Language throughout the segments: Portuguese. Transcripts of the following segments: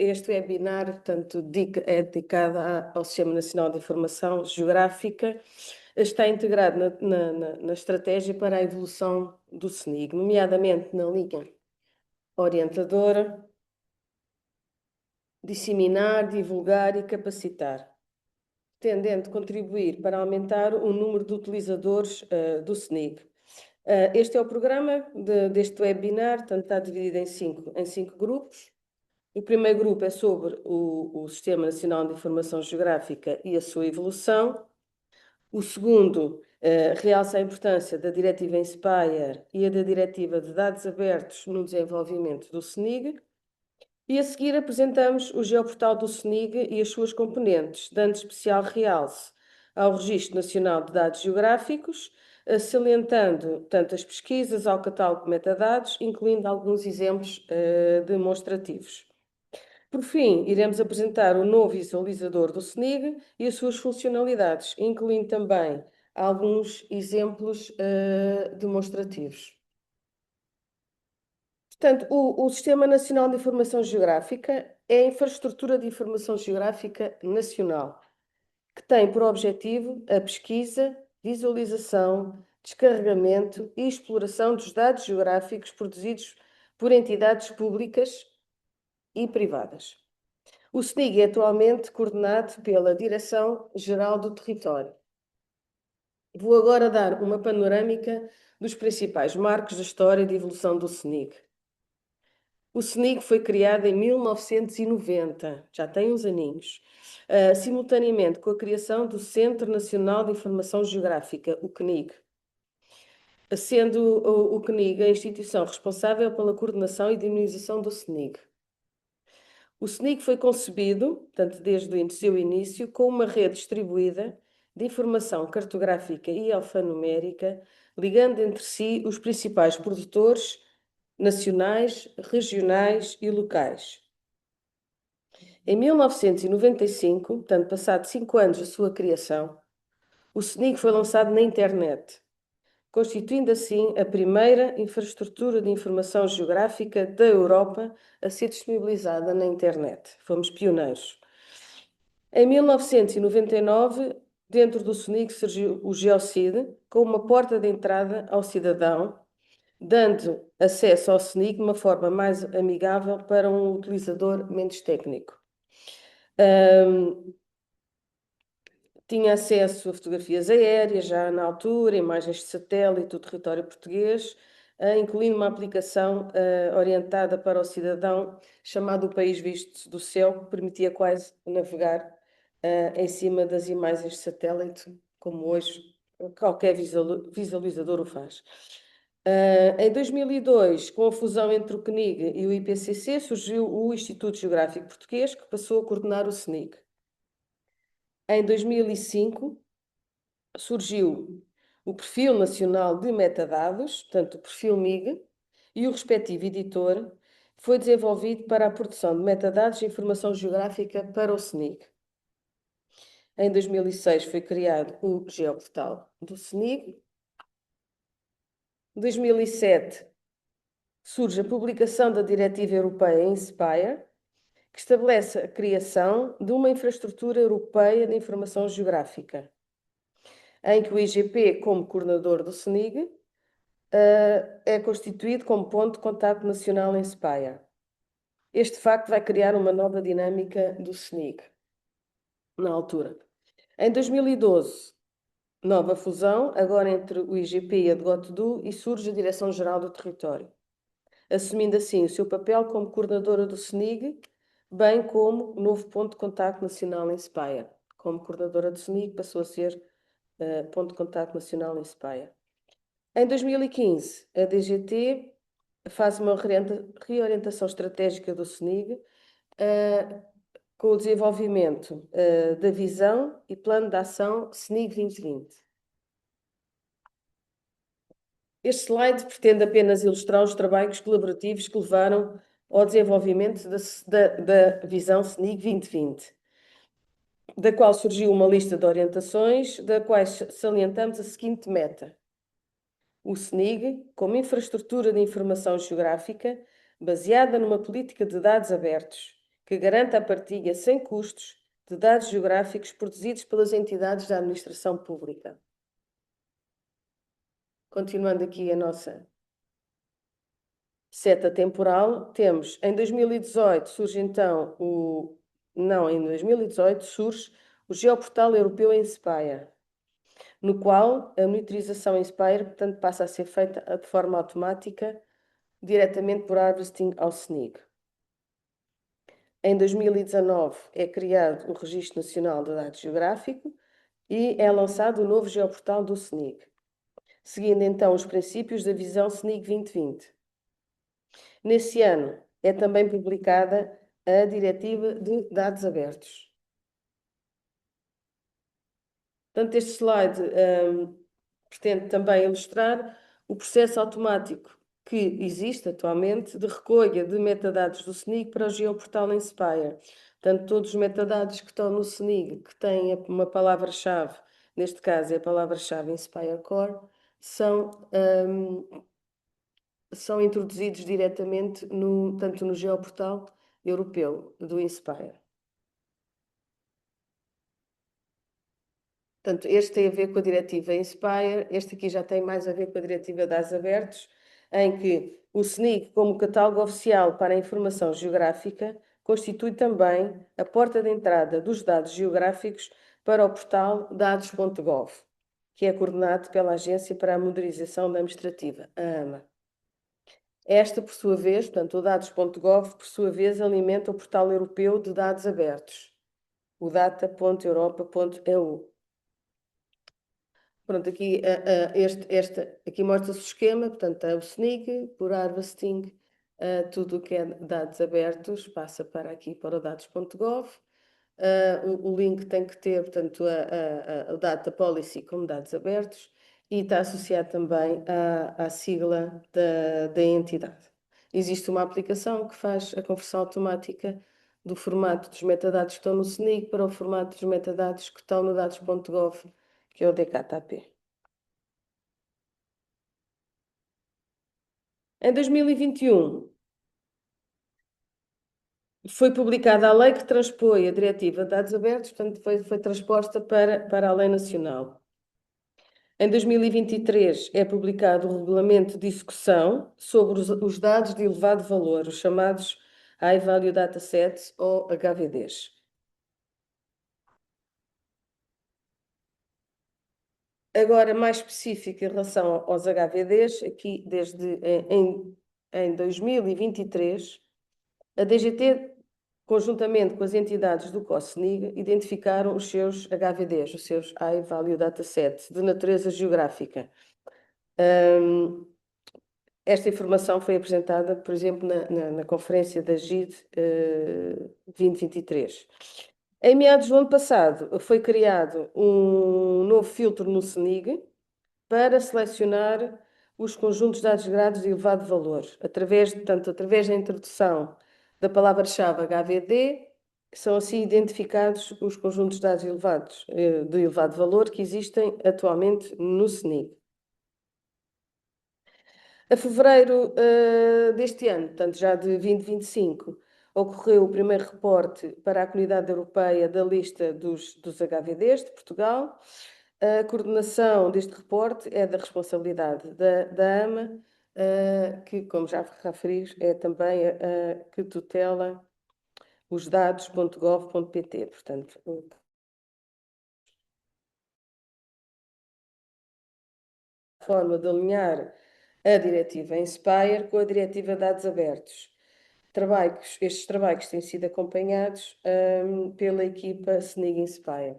este webinar, portanto, é dedicado ao Sistema Nacional de Informação Geográfica, está integrado na estratégia para a evolução do SNIG, nomeadamente na linha orientadora, disseminar, divulgar e capacitar, tendendo a contribuir para aumentar o número de utilizadores do SNIG. Este é o programa deste webinar, portanto, está dividido em cinco grupos. O primeiro grupo é sobre o Sistema Nacional de Informação Geográfica e a sua evolução. O segundo realça a importância da Diretiva Inspire e a da Diretiva de Dados Abertos no desenvolvimento do SNIG. E a seguir apresentamos o geoportal do SNIG e as suas componentes, dando especial realce ao Registro Nacional de Dados Geográficos, salientando tanto as pesquisas ao catálogo de metadados, incluindo alguns exemplos demonstrativos. Por fim, iremos apresentar o novo visualizador do SNIG e as suas funcionalidades, incluindo também alguns exemplos demonstrativos. Portanto, o Sistema Nacional de Informação Geográfica é a infraestrutura de informação geográfica nacional, que tem por objetivo a pesquisa, visualização, descarregamento e exploração dos dados geográficos produzidos por entidades públicas e privadas. O SNIG é atualmente coordenado pela Direção-Geral do Território. Vou agora dar uma panorâmica dos principais marcos da história de evolução do SNIG. O SNIG foi criado em 1990, já tem uns aninhos, simultaneamente com a criação do Centro Nacional de Informação Geográfica, o CNIG, sendo o CNIG a instituição responsável pela coordenação e dinamização do SNIG. O SNIG foi concebido, portanto, desde o seu início, como uma rede distribuída de informação cartográfica e alfanumérica, ligando entre si os principais produtores nacionais, regionais e locais. Em 1995, portanto, passado 5 anos da sua criação, o SNIG foi lançado na internet, constituindo assim a primeira infraestrutura de informação geográfica da Europa a ser disponibilizada na internet. Fomos pioneiros. Em 1999, dentro do SNIG surgiu o GeoCid, com uma porta de entrada ao cidadão, dando acesso ao SNIG de uma forma mais amigável para um utilizador menos técnico. Tinha acesso a fotografias aéreas, já na altura, imagens de satélite do território português, incluindo uma aplicação orientada para o cidadão, chamado O País Visto do Céu, que permitia quase navegar em cima das imagens de satélite, como hoje qualquer visualizador o faz. Em 2002, com a fusão entre o CNIG e o IPCC, surgiu o Instituto Geográfico Português, que passou a coordenar o SNIG. Em 2005, surgiu o Perfil Nacional de Metadados, portanto, o Perfil MIG, e o respectivo editor foi desenvolvido para a produção de metadados e informação geográfica para o SNIG. Em 2006 foi criado o Geoportal do SNIG. Em 2007 surge a publicação da Diretiva Europeia Inspire, que estabelece a criação de uma infraestrutura europeia de informação geográfica, em que o IGP, como coordenador do SNIG, é constituído como ponto de contacto nacional em Spire. Este facto vai criar uma nova dinâmica do SNIG, na altura. Em 2012, nova fusão, agora entre o IGP e a DGOTDU, e surge a Direção-Geral do Território, assumindo assim o seu papel como coordenadora do SNIG, bem como o novo ponto de contacto nacional em Spire. Como coordenadora do SNIG, passou a ser ponto de contacto nacional em Spire. Em 2015, a DGT faz uma reorientação estratégica do SNIG com o desenvolvimento da visão e plano de ação SNIG 2020. Este slide pretende apenas ilustrar os trabalhos colaborativos que levaram ao desenvolvimento da visão SNIG 2020, da qual surgiu uma lista de orientações, da qual salientamos a seguinte meta: o SNIG, como infraestrutura de informação geográfica, baseada numa política de dados abertos, que garanta a partilha sem custos de dados geográficos produzidos pelas entidades da administração pública. Continuando aqui a nossa seta temporal, temos em 2018 surge então o... Não, em 2018 surge o Geoportal Europeu Inspire, no qual a monitorização Inspire, portanto, passa a ser feita de forma automática, diretamente por harvesting ao SNIG. Em 2019 é criado o Registro Nacional de Dados Geográfico e é lançado o novo Geoportal do SNIG, seguindo então os princípios da visão SNIG 2020. Nesse ano é também publicada a Diretiva de Dados Abertos. Portanto, este slide pretende também ilustrar o processo automático que existe atualmente de recolha de metadados do SNIG para o Geoportal Inspire. Portanto, todos os metadados que estão no SNIG, que têm uma palavra-chave, neste caso é a palavra-chave Inspire Core, são introduzidos diretamente tanto no Geoportal Europeu do Inspire. Portanto, este tem a ver com a diretiva Inspire, este aqui já tem mais a ver com a diretiva Dados Abertos, em que o SNIG, como catálogo oficial para a informação geográfica, constitui também a porta de entrada dos dados geográficos para o portal dados.gov, que é coordenado pela Agência para a Modernização Administrativa, a AMA. Esta, por sua vez, portanto, o dados.gov, por sua vez, alimenta o portal europeu de dados abertos, o data.europa.eu. Pronto, aqui, aqui mostra-se o esquema, portanto, é o SNIG, por harvesting, tudo o que é dados abertos passa para aqui, para o dados.gov. O link tem que ter, portanto, o Data Policy como dados abertos e está associado também à sigla da entidade. Existe uma aplicação que faz a conversão automática do formato dos metadados que estão no SNIG para o formato dos metadados que estão no dados.gov, que é o DKTP. Em 2021, foi publicada a lei que transpõe a Diretiva de Dados Abertos, portanto, foi transposta para a lei nacional. Em 2023 é publicado o Regulamento de Execução sobre os dados de elevado valor, os chamados High Value Datasets ou HVDs. Agora, mais específico em relação aos HVDs, aqui em 2023, a DGT, conjuntamente com as entidades do COSNIG, identificaram os seus HVDs, os seus High Value Datasets, de natureza geográfica. Esta informação foi apresentada, por exemplo, na conferência da GID 2023. Em meados do ano passado, foi criado um novo filtro no SNIG para selecionar os conjuntos de dados geográficos de elevado valor, através da introdução da palavra-chave HVD, são assim identificados os conjuntos de dados de elevado valor que existem atualmente no SNIG. A fevereiro deste ano, portanto já de 2025, ocorreu o primeiro reporte para a Comunidade Europeia da lista dos HVDs de Portugal. A coordenação deste reporte é da responsabilidade da AMA, que, como já referi, é também a que tutela os dados.gov.pt. Portanto, a forma de alinhar a diretiva Inspire com a diretiva Dados Abertos. Estes trabalhos têm sido acompanhados pela equipa SNIG Inspire.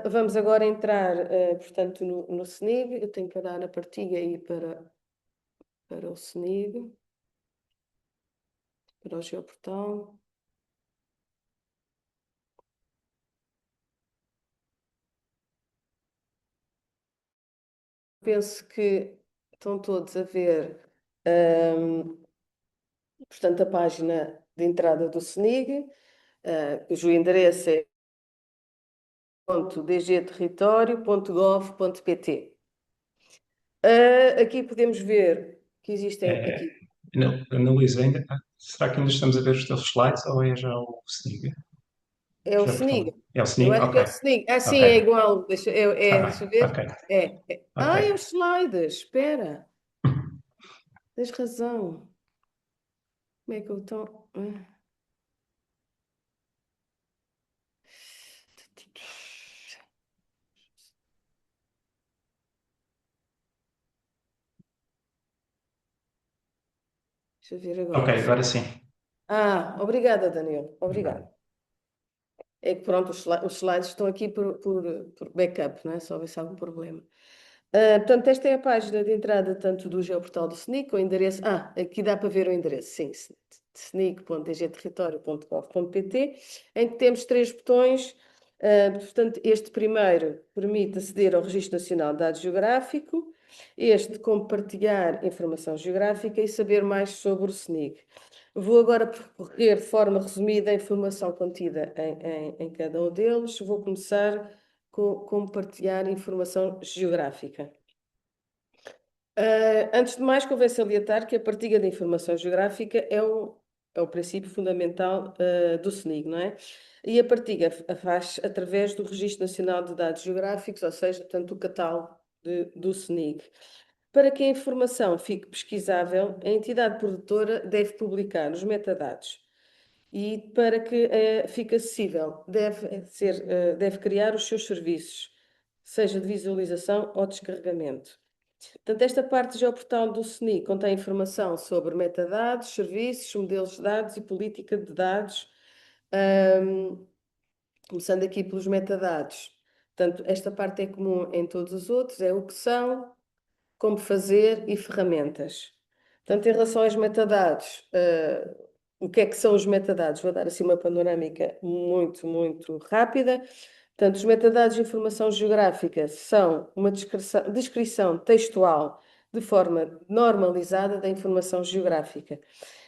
Vamos agora entrar, portanto, no SNIG. Eu tenho que dar a partilha aí para o SNIG, para o Geoportal. Penso que estão todos a ver, portanto, a página de entrada do SNIG, cujo endereço é .dgterritorio.gov.pt. Aqui podemos ver que existem aqui Ana Luísa, será que ainda estamos a ver os teus slides ou é já o SNIG? É o Já por SNIG. favor. É o Eu SNIG? acho que Ok. é o SNIG. Ah, sim, Ok. é igual. Tá bem. Deixa eu ver. Ok. Ok. Ah, é os slides. Espera. Tens razão. Como é que eu estou? Deixa eu ver Ok, agora. agora sim. Obrigada, Daniel. Obrigada. É que pronto, os slides estão aqui por backup, não é? Só ver se há algum problema. Portanto, esta é a página de entrada tanto do geoportal do SNIC, o endereço. Aqui dá para ver o endereço, sim, snic.dgterritório.gov.pt, em que temos três botões. Portanto, este primeiro permite aceder ao Registro Nacional de Dados Geográfico, este compartilhar informação geográfica e saber mais sobre o SNIC. Vou agora percorrer de forma resumida a informação contida em cada um deles. Vou começar com compartilhar informação geográfica. Antes de mais, convém salientar que a partilha de informação geográfica é o princípio fundamental do SNIG, não é? E a partilha faz através do Registro Nacional de Dados Geográficos, ou seja, tanto o catálogo do SNIG. Para que a informação fique pesquisável, a entidade produtora deve publicar os metadados. E para que fique acessível, deve criar os seus serviços, seja de visualização ou descarregamento. Portanto, esta parte do geoportal do SNI contém informação sobre metadados, serviços, modelos de dados e política de dados, começando aqui pelos metadados. Portanto, esta parte é comum em todos os outros, é o que são, como fazer e ferramentas. Portanto, em relação aos metadados, o que é que são os metadados? Vou dar assim uma panorâmica muito, muito rápida. Portanto, os metadados de informação geográfica são uma descrição textual de forma normalizada da informação geográfica.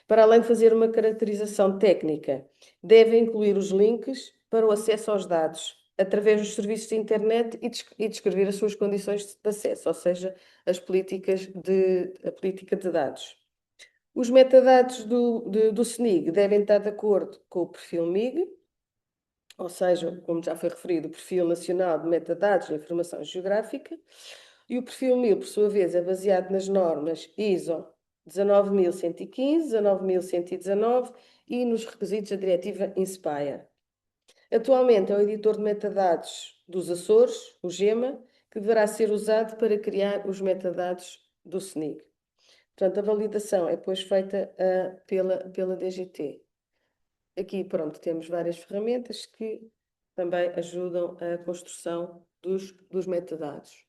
Para além de fazer uma caracterização técnica, deve incluir os links para o acesso aos dados através dos serviços de internet e descrever as suas condições de acesso, ou seja, a política de dados. Os metadados do SNIG devem estar de acordo com o perfil MIG, ou seja, como já foi referido, o Perfil Nacional de Metadados de Informação Geográfica, e o perfil MIL, por sua vez, é baseado nas normas ISO 19115, 19119 e nos requisitos da diretiva INSPIRE. Atualmente é o editor de metadados dos Açores, o GEMA, que deverá ser usado para criar os metadados do SNIG. Portanto, a validação é depois feita pela DGT. Aqui, pronto, temos várias ferramentas que também ajudam a construção dos metadados.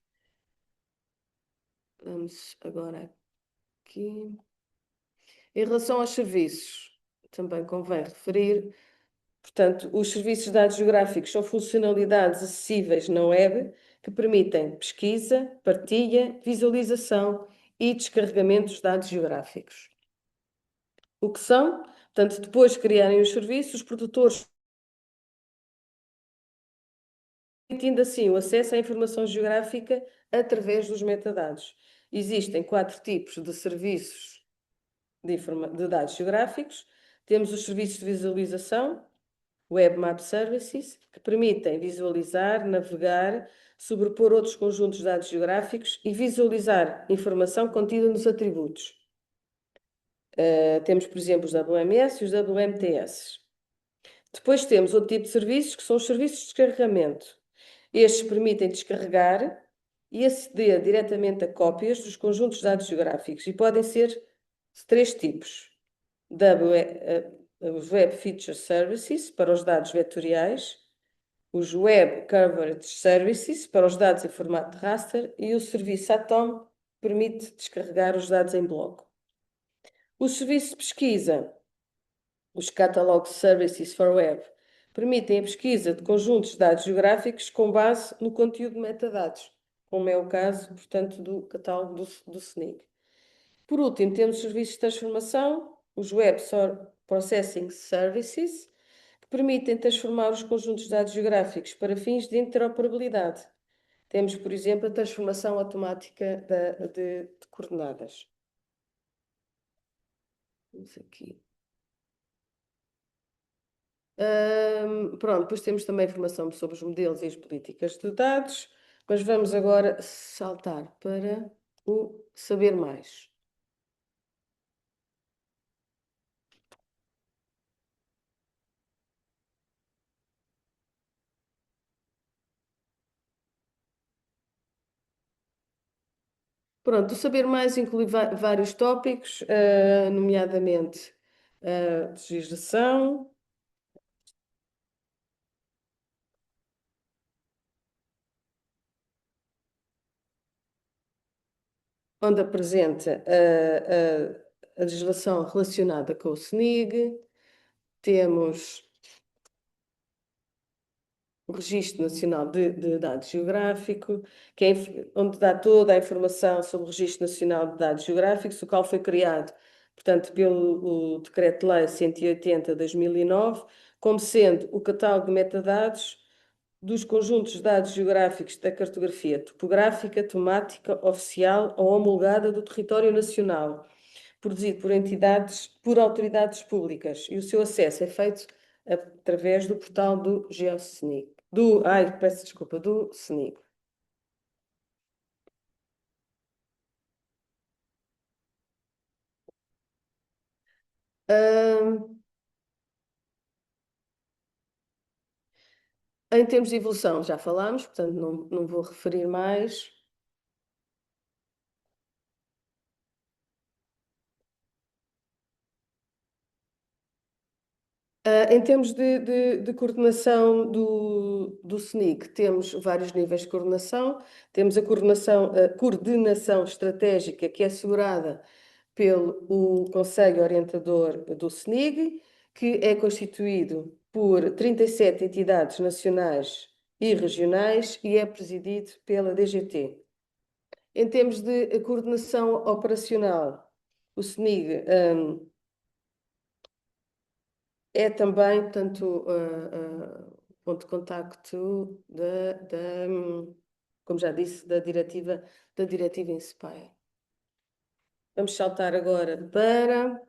Vamos agora aqui. Em relação aos serviços, também convém referir, portanto, os serviços de dados geográficos são funcionalidades acessíveis na web que permitem pesquisa, partilha, visualização e descarregamento dos dados geográficos. O que são? Portanto, depois de criarem os serviços, os produtores permitindo assim o acesso à informação geográfica através dos metadados. Existem 4 tipos de serviços de dados geográficos. Temos os serviços de visualização, Web Map Services, que permitem visualizar, navegar, sobrepor outros conjuntos de dados geográficos e visualizar informação contida nos atributos. Temos, por exemplo, os WMS e os WMTS. Depois temos outro tipo de serviços, que são os serviços de descarregamento. Estes permitem descarregar e aceder diretamente a cópias dos conjuntos de dados geográficos e podem ser de 3 tipos. Os Web Feature Services, para os dados vetoriais, os Web Coverage Services, para os dados em formato de raster, e o serviço Atom, que permite descarregar os dados em bloco. O serviço de pesquisa, os Catalog Services for Web, permitem a pesquisa de conjuntos de dados geográficos com base no conteúdo de metadados, como é o caso, portanto, do catálogo do SNIG. Por último, temos os serviços de transformação, os Web Processing Services, que permitem transformar os conjuntos de dados geográficos para fins de interoperabilidade. Temos, por exemplo, a transformação automática de coordenadas. Vamos aqui. Pronto, depois temos também informação sobre os modelos e as políticas de dados, mas vamos agora saltar para o saber mais. Pronto, o saber mais inclui vários tópicos, nomeadamente legislação, onde apresenta a legislação relacionada com o SNIG, temos o Registro Nacional de Dados Geográfico, que é onde dá toda a informação sobre o Registro Nacional de Dados Geográficos, o qual foi criado, portanto, pelo Decreto-Lei 180 de 2009, como sendo o catálogo de metadados dos conjuntos de dados geográficos da cartografia topográfica, temática, oficial ou homologada do território nacional, produzido por entidades, por autoridades públicas, e o seu acesso é feito através do portal do GeoSNIC. Peço desculpa, do SNIC. Em termos de evolução, já falámos, portanto não vou referir mais. Em termos de coordenação do SNIC, temos vários níveis de coordenação. Temos a coordenação estratégica, que é assegurada pelo o Conselho Orientador do SNIG, que é constituído por 37 entidades nacionais e regionais e é presidido pela DGT. Em termos de coordenação operacional, o SNIG é também, portanto, o ponto de contacto como já disse, da diretiva Inspire. Vamos saltar agora para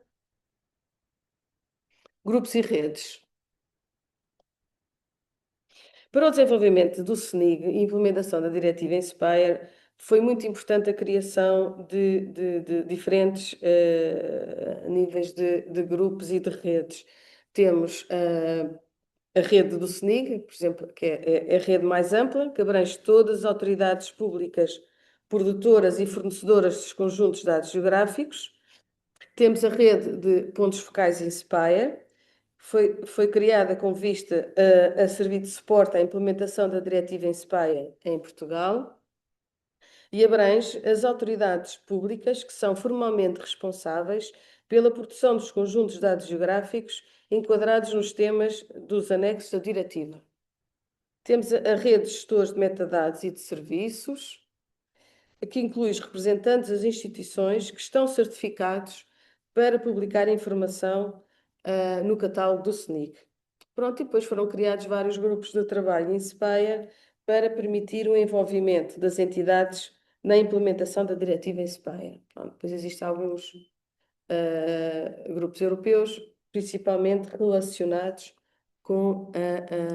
grupos e redes. Para o desenvolvimento do SNIG e implementação da diretiva Inspire, foi muito importante a criação de diferentes níveis de grupos e de redes. Temos a rede do SNIG, por exemplo, que é a rede mais ampla, que abrange todas as autoridades públicas, produtoras e fornecedoras dos conjuntos de dados geográficos. Temos a rede de pontos focais Inspire, foi criada com vista a servir de suporte à implementação da diretiva Inspire em Portugal e abrange as autoridades públicas que são formalmente responsáveis pela produção dos conjuntos de dados geográficos enquadrados nos temas dos anexos da diretiva. Temos a rede de gestores de metadados e de serviços, que inclui os representantes das instituições que estão certificados para publicar informação no catálogo do SNIC. Pronto, e depois foram criados vários grupos de trabalho em Inspire para permitir o envolvimento das entidades na implementação da diretiva Inspire. Pronto, depois existem alguns grupos europeus, principalmente relacionados com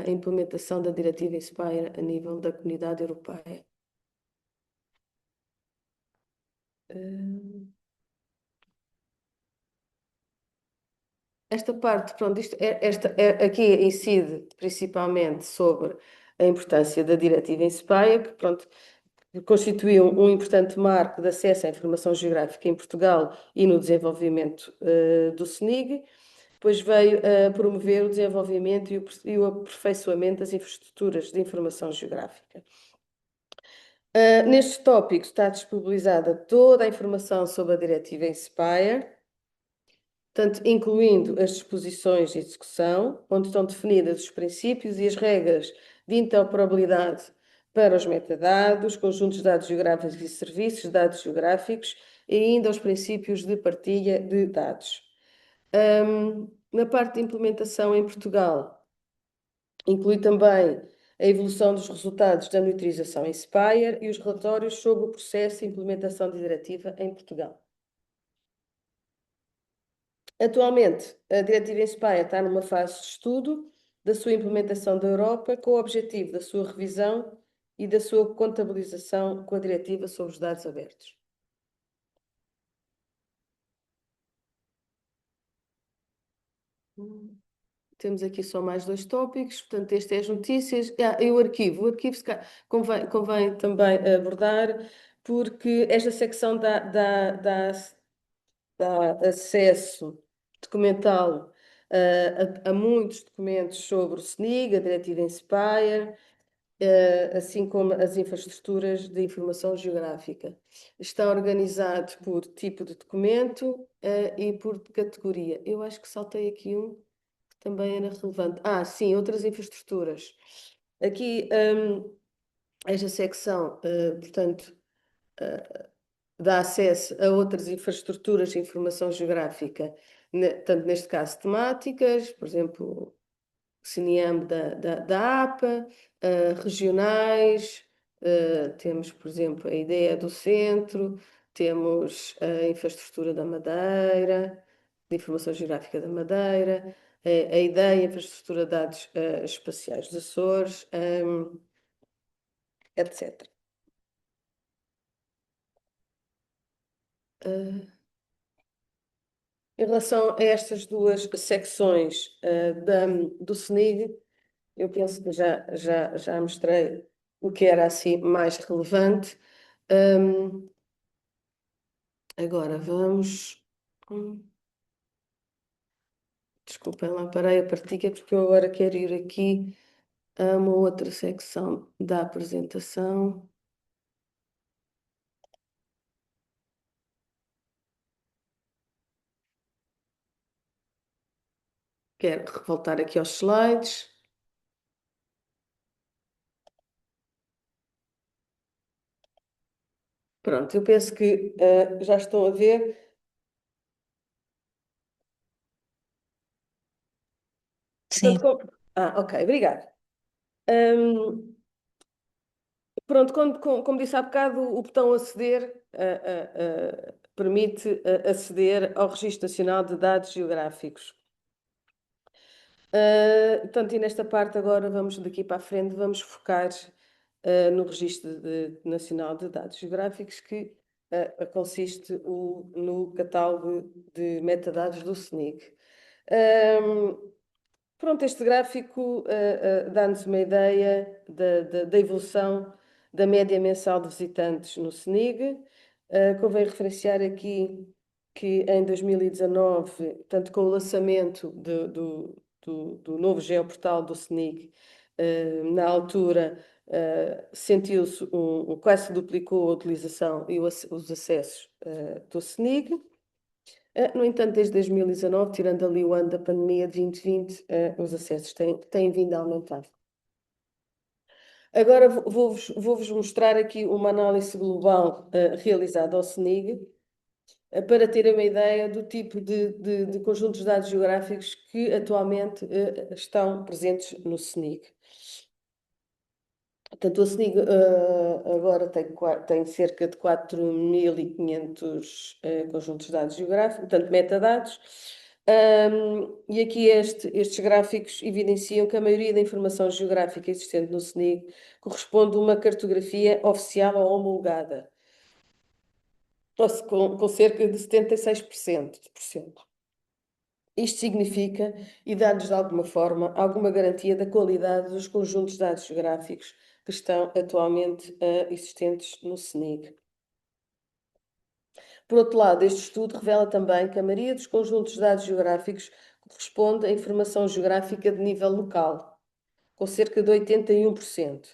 a implementação da diretiva Inspire a nível da Comunidade Europeia. Esta parte, pronto, aqui incide principalmente sobre a importância da diretiva Inspire, que pronto, constituiu um importante marco de acesso à informação geográfica em Portugal e no desenvolvimento do SNIG. Depois veio a promover o desenvolvimento e o aperfeiçoamento das infraestruturas de informação geográfica. Neste tópico está disponibilizada toda a informação sobre a diretiva Inspire, tanto incluindo as disposições de execução, onde estão definidos os princípios e as regras de interoperabilidade para os metadados, conjuntos de dados geográficos e serviços de dados geográficos e ainda os princípios de partilha de dados. Na parte de implementação em Portugal, inclui também a evolução dos resultados da monitorização Inspire e os relatórios sobre o processo de implementação de diretiva em Portugal. Atualmente, a diretiva Inspire está numa fase de estudo da sua implementação da Europa, com o objetivo da sua revisão e da sua contabilização com a diretiva sobre os dados abertos. Temos aqui só mais dois tópicos, portanto, este é as notícias. E o arquivo. O arquivo convém também abordar, porque esta secção dá acesso documental a muitos documentos sobre o SNIG, a Diretiva Inspire, assim como as infraestruturas de informação geográfica. Está organizado por tipo de documento e por categoria. Eu acho que saltei aqui um que também era relevante. Sim, outras infraestruturas. Aqui, esta secção, portanto, dá acesso a outras infraestruturas de informação geográfica, tanto neste caso temáticas, por exemplo, CNIAM da APA, regionais, temos, por exemplo, a ideia do centro, temos a infraestrutura da Madeira, de informação geográfica da Madeira, a ideia, a infraestrutura de dados espaciais dos Açores, etc. Em relação a estas duas secções do SNIG, eu penso que já mostrei o que era assim mais relevante. Agora vamos. Desculpem lá, parei a partilha porque eu agora quero ir aqui a uma outra secção da apresentação. Quero voltar aqui aos slides. Pronto, eu penso que já estão a ver. Sim. Portanto, ok, obrigada. Pronto, como disse há bocado, o botão aceder permite aceder ao Registro Nacional de Dados Geográficos. Portanto, e nesta parte agora vamos daqui para a frente, vamos focar no Registro Nacional de Dados Geográficos, que consiste no catálogo de metadados do SNIG. Pronto, este gráfico dá-nos uma ideia da evolução da média mensal de visitantes no SNIG. Convém referenciar aqui que em 2019, tanto com o lançamento do novo geoportal do SNIG, na altura sentiu-se quase duplicou a utilização e os acessos do SNIG. No entanto, desde 2019, tirando ali o ano da pandemia de 2020, os acessos têm vindo a aumentar. Agora vou-vos mostrar aqui uma análise global realizada ao SNIG, para terem uma ideia do tipo de conjuntos de dados geográficos que atualmente estão presentes no SNIG. Portanto, o SNIG agora tem cerca de 4.500 conjuntos de dados geográficos, portanto, metadados. E aqui estes gráficos evidenciam que a maioria da informação geográfica existente no SNIG corresponde a uma cartografia oficial ou homologada, com cerca de 76%. Isto significa e dá-nos, de alguma forma, alguma garantia da qualidade dos conjuntos de dados geográficos que estão atualmente existentes no SNIG. Por outro lado, este estudo revela também que a maioria dos conjuntos de dados geográficos corresponde a informação geográfica de nível local, com cerca de 81%.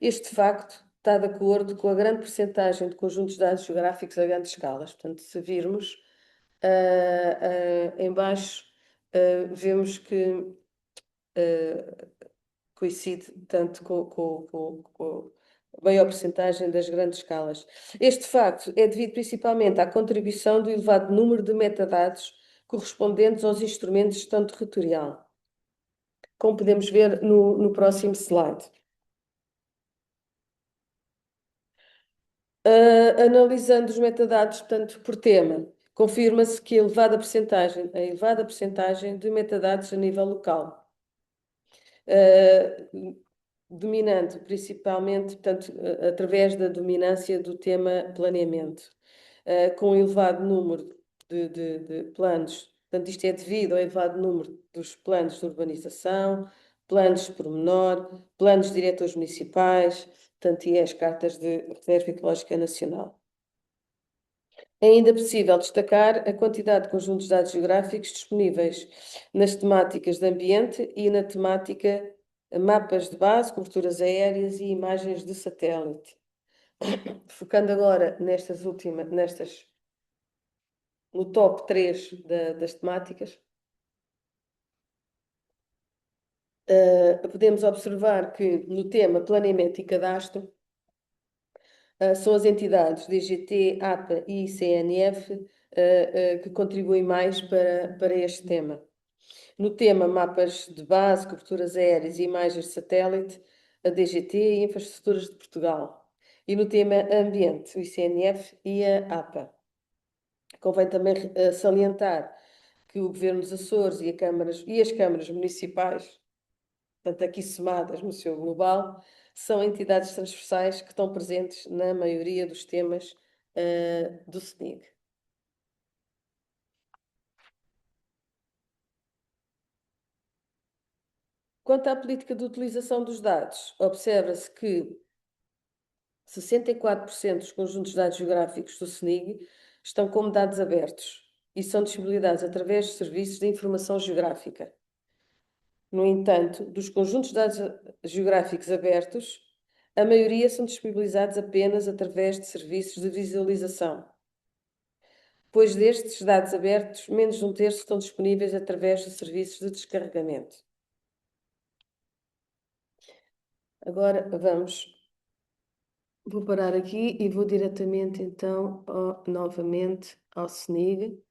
Este facto está de acordo com a grande percentagem de conjuntos de dados geográficos a grandes escalas. Portanto, se virmos em baixo, vemos que coincide tanto com a maior percentagem das grandes escalas. Este facto é devido principalmente à contribuição do elevado número de metadados correspondentes aos instrumentos de gestão territorial, como podemos ver no próximo slide. Analisando os metadados, portanto, por tema, confirma-se que a elevada percentagem de metadados a nível local, dominando principalmente, portanto, através da dominância do tema planeamento, com um elevado número de planos. Portanto, isto é devido ao elevado número dos planos de urbanização, planos de pormenor, planos de diretores municipais, portanto, e as cartas de reserva ecológica nacional. É ainda possível destacar a quantidade de conjuntos de dados geográficos disponíveis nas temáticas de ambiente e na temática mapas de base, coberturas aéreas e imagens de satélite. Focando agora no top 3 das temáticas, podemos observar que no tema planeamento e cadastro, são as entidades DGT, APA e CNF que contribuem mais para este tema. No tema mapas de base, coberturas aéreas e imagens de satélite, a DGT e Infraestruturas de Portugal. E no tema ambiente, o ICNF e a APA. Convém também salientar que o Governo dos Açores e as câmaras municipais, portanto aqui somadas no seu global, são entidades transversais que estão presentes na maioria dos temas do SNIG. Quanto à política de utilização dos dados, observa-se que 64% dos conjuntos de dados geográficos do SNIG estão como dados abertos e são disponibilizados através de serviços de informação geográfica. No entanto, dos conjuntos de dados geográficos abertos, a maioria são disponibilizados apenas através de serviços de visualização. Pois destes dados abertos, menos de um terço estão disponíveis através de serviços de descarregamento. Agora vou parar aqui e vou diretamente então novamente ao SNIG.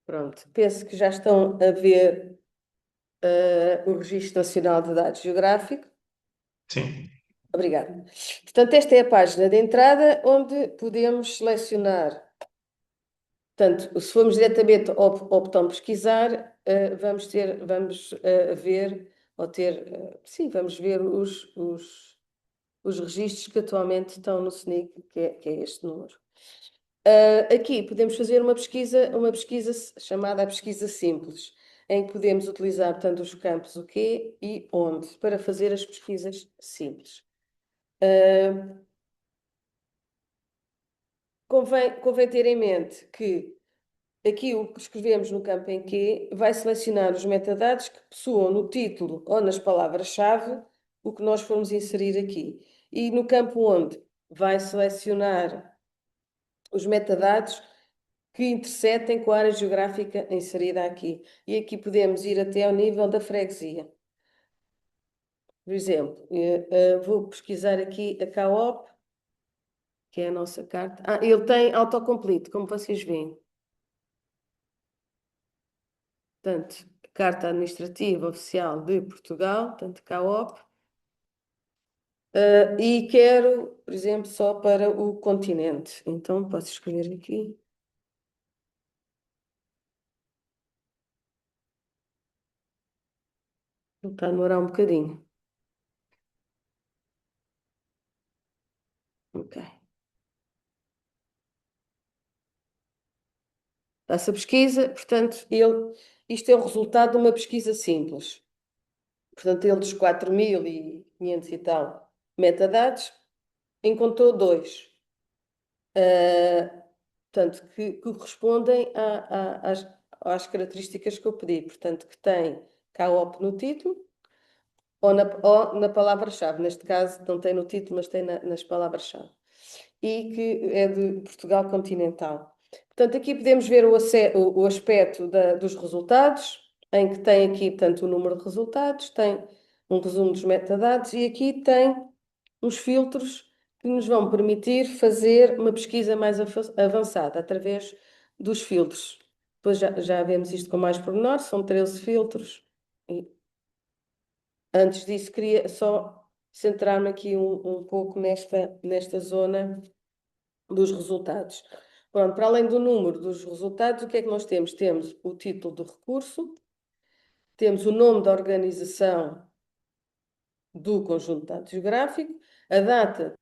Pronto, penso que já estão a ver o Registro Nacional de Dados Geográficos. Sim. Obrigada. Portanto, esta é a página de entrada onde podemos selecionar. Portanto, se formos diretamente ao botão pesquisar, vamos ver, ou ter, sim, vamos ver os registros que atualmente estão no SNIC, que é este número. Aqui podemos fazer uma pesquisa chamada a pesquisa simples, em que podemos utilizar, portanto, os campos o quê e onde, para fazer as pesquisas simples. Convém ter em mente que aqui o que escrevemos no campo em que vai selecionar os metadados que possuam no título ou nas palavras-chave o que nós formos inserir aqui. E no campo onde vai selecionar os metadados que intersetem com a área geográfica inserida aqui. E aqui podemos ir até ao nível da freguesia. Por exemplo, vou pesquisar aqui a CAOP, que é a nossa carta. Ele tem autocomplete, como vocês veem. Portanto, Carta Administrativa Oficial de Portugal, portanto, CAOP. E quero, por exemplo, só para o continente. Então, posso escrever aqui. Está a demorar um bocadinho. Ok. Essa pesquisa, portanto, isto é o resultado de uma pesquisa simples. Portanto, ele dos 4.500 e tal metadados, encontrou 2. Portanto, que correspondem às características que eu pedi. Portanto, que tem CAOP no título ou na palavra-chave. Neste caso, não tem no título, mas tem nas palavras-chave. E que é de Portugal continental. Portanto, aqui podemos ver o aspecto dos resultados, em que tem aqui, portanto, o número de resultados, tem um resumo dos metadados e aqui tem os filtros que nos vão permitir fazer uma pesquisa mais avançada através dos filtros. Depois já vemos isto com mais pormenor, são 13 filtros. E antes disso, queria só centrar-me aqui um pouco nesta zona dos resultados. Pronto, para além do número dos resultados, o que é que nós temos? Temos o título do recurso, temos o nome da organização do conjunto de dados geográfico, a data,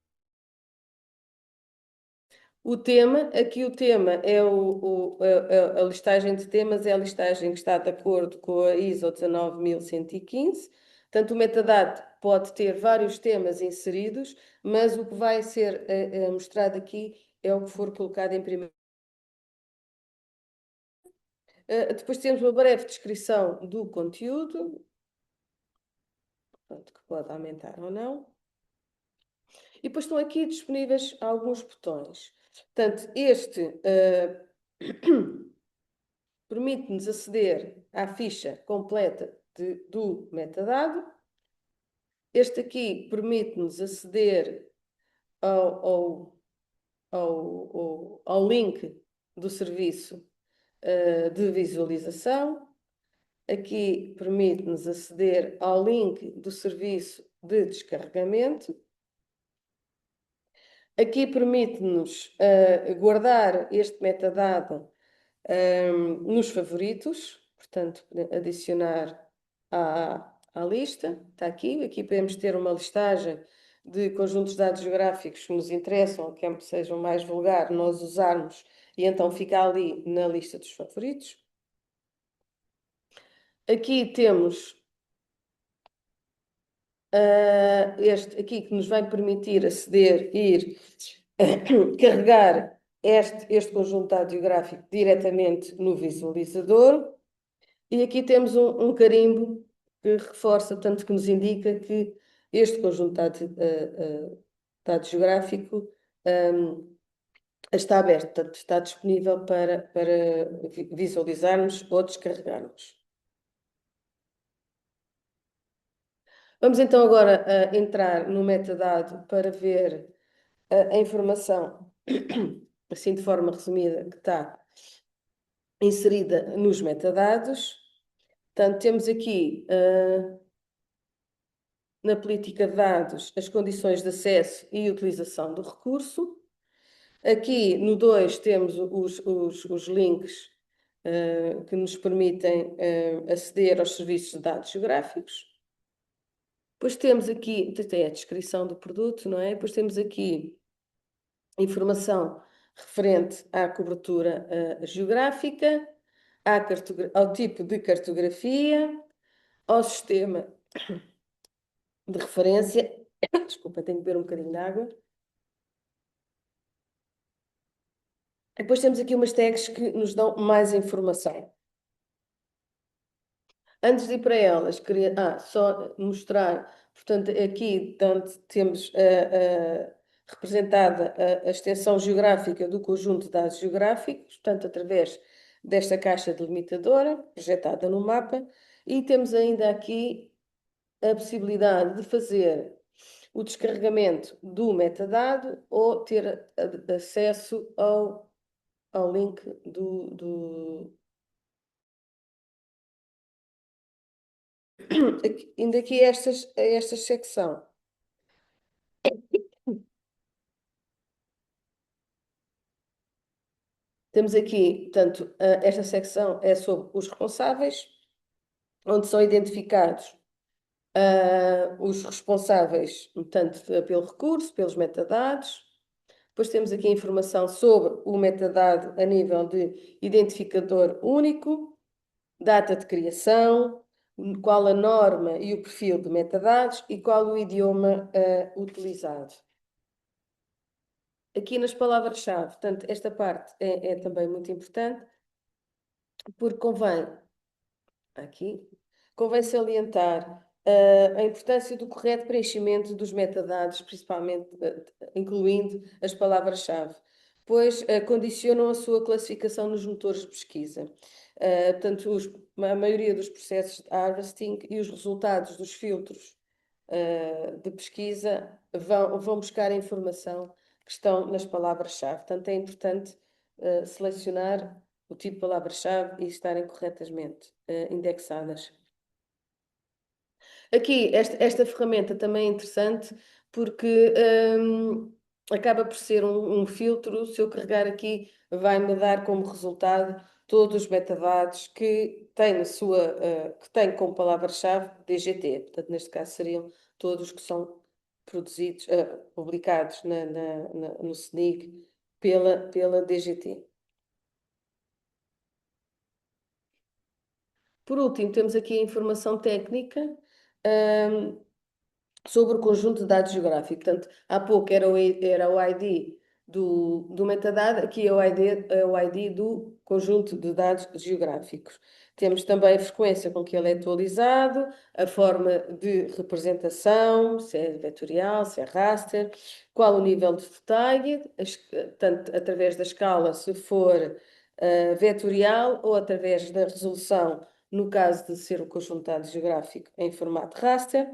o tema. Aqui o tema é a listagem de temas, é a listagem que está de acordo com a ISO 19115. Portanto, o metadado pode ter vários temas inseridos, mas o que vai ser mostrado aqui é o que for colocado em primeiro. Depois temos uma breve descrição do conteúdo, pronto, que pode aumentar ou não. E depois estão aqui disponíveis alguns botões. Portanto, este permite-nos aceder à ficha completa do metadado. Este aqui permite-nos aceder ao link do serviço de visualização. Aqui permite-nos aceder ao link do serviço de descarregamento. Aqui permite-nos guardar este metadado nos favoritos, portanto, adicionar à lista, está aqui. Aqui podemos ter uma listagem de conjuntos de dados geográficos que nos interessam, que sejam mais vulgar, nós usarmos, e então fica ali na lista dos favoritos. Aqui temos este aqui que nos vai permitir aceder, ir carregar este conjunto de dados geográfico diretamente no visualizador. E aqui temos um carimbo que reforça, portanto, que nos indica que este conjunto de dados geográfico está aberto, portanto, está disponível para visualizarmos ou descarregarmos. Vamos então agora entrar no metadado para ver a informação, assim de forma resumida, que está inserida nos metadados. Portanto, temos aqui na política de dados as condições de acesso e utilização do recurso. Aqui no 2 temos os links que nos permitem aceder aos serviços de dados geográficos. Depois temos aqui, tem a descrição do produto, não é? Depois temos aqui informação referente à cobertura geográfica, ao tipo de cartografia, ao sistema de referência. Desculpa, tenho que beber um bocadinho de água. Depois temos aqui umas tags que nos dão mais informação. Antes de ir para elas, queria só mostrar, portanto, aqui temos representada a extensão geográfica do conjunto de dados geográficos, portanto, através desta caixa delimitadora, projetada no mapa, e temos ainda aqui a possibilidade de fazer o descarregamento do metadado ou ter acesso ao link ainda aqui esta secção. Temos aqui, portanto, esta secção é sobre os responsáveis, onde são identificados os responsáveis, tanto pelo recurso, pelos metadados. Depois temos aqui a informação sobre o metadado a nível de identificador único, data de criação, qual a norma e o perfil de metadados e qual o idioma utilizado. Aqui nas palavras-chave, portanto, esta parte é também muito importante, porque convém salientar a importância do correto preenchimento dos metadados, principalmente incluindo as palavras-chave, pois condicionam a sua classificação nos motores de pesquisa. Portanto, a maioria dos processos de harvesting e os resultados dos filtros de pesquisa vão buscar a informação que estão nas palavras-chave. Portanto, é importante selecionar o tipo de palavra-chave e estarem corretamente indexadas. Aqui, esta ferramenta também é interessante porque acaba por ser um filtro. Se eu carregar aqui, vai-me dar como resultado todos os metadados que tem que tem como palavra-chave DGT. Portanto, neste caso seriam todos que são produzidos, publicados no SNIG pela DGT. Por último, temos aqui a informação técnica. hum, Sobre o conjunto de dados geográficos. Portanto, há pouco era o ID do metadado, aqui é o ID do conjunto de dados geográficos. Temos também a frequência com que ele é atualizado, a forma de representação, se é vetorial, se é raster, qual o nível de detalhe, tanto através da escala, se for vetorial, ou através da resolução, no caso de ser o conjunto de dados geográfico em formato raster.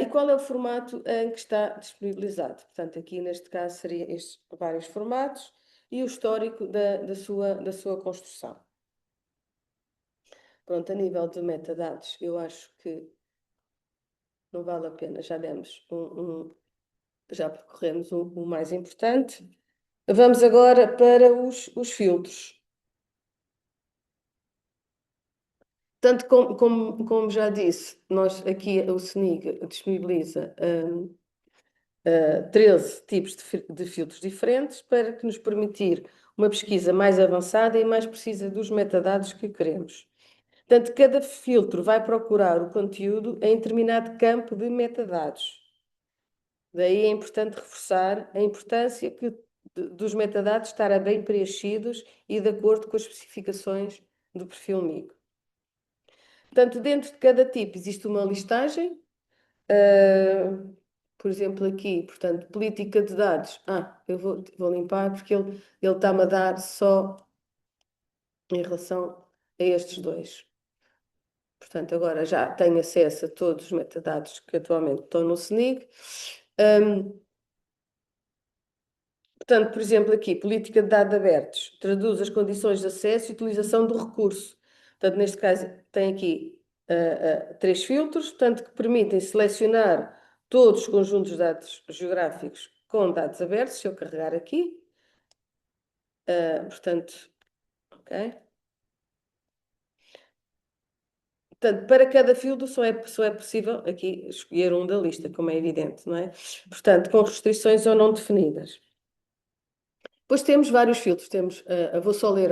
E qual é o formato em que está disponibilizado? Portanto, aqui neste caso seria estes vários formatos e o histórico da sua construção. Pronto, a nível de metadados, eu acho que não vale a pena, já demos já percorremos o mais importante. Vamos agora para os filtros. Tanto como já disse, nós aqui o SNIG disponibiliza 13 tipos de filtros diferentes para que nos permitir uma pesquisa mais avançada e mais precisa dos metadados que queremos. Portanto, cada filtro vai procurar o conteúdo em determinado campo de metadados. Daí é importante reforçar a importância dos metadados estarem bem preenchidos e de acordo com as especificações do perfil MIG. Portanto, dentro de cada tipo existe uma listagem. Por exemplo, aqui, portanto, política de dados. Eu vou limpar porque ele está-me a dar só em relação a estes dois. Portanto, agora já tenho acesso a todos os metadados que atualmente estão no SNIG. Portanto, por exemplo, aqui, política de dados abertos, traduz as condições de acesso e utilização do recurso. Portanto, neste caso, tem aqui 3 filtros, portanto, que permitem selecionar todos os conjuntos de dados geográficos com dados abertos, se eu carregar aqui. Portanto, ok. Portanto, para cada filtro só é possível aqui escolher um da lista, como é evidente, não é? Portanto, com restrições ou não definidas. Depois temos vários filtros. Vou só ler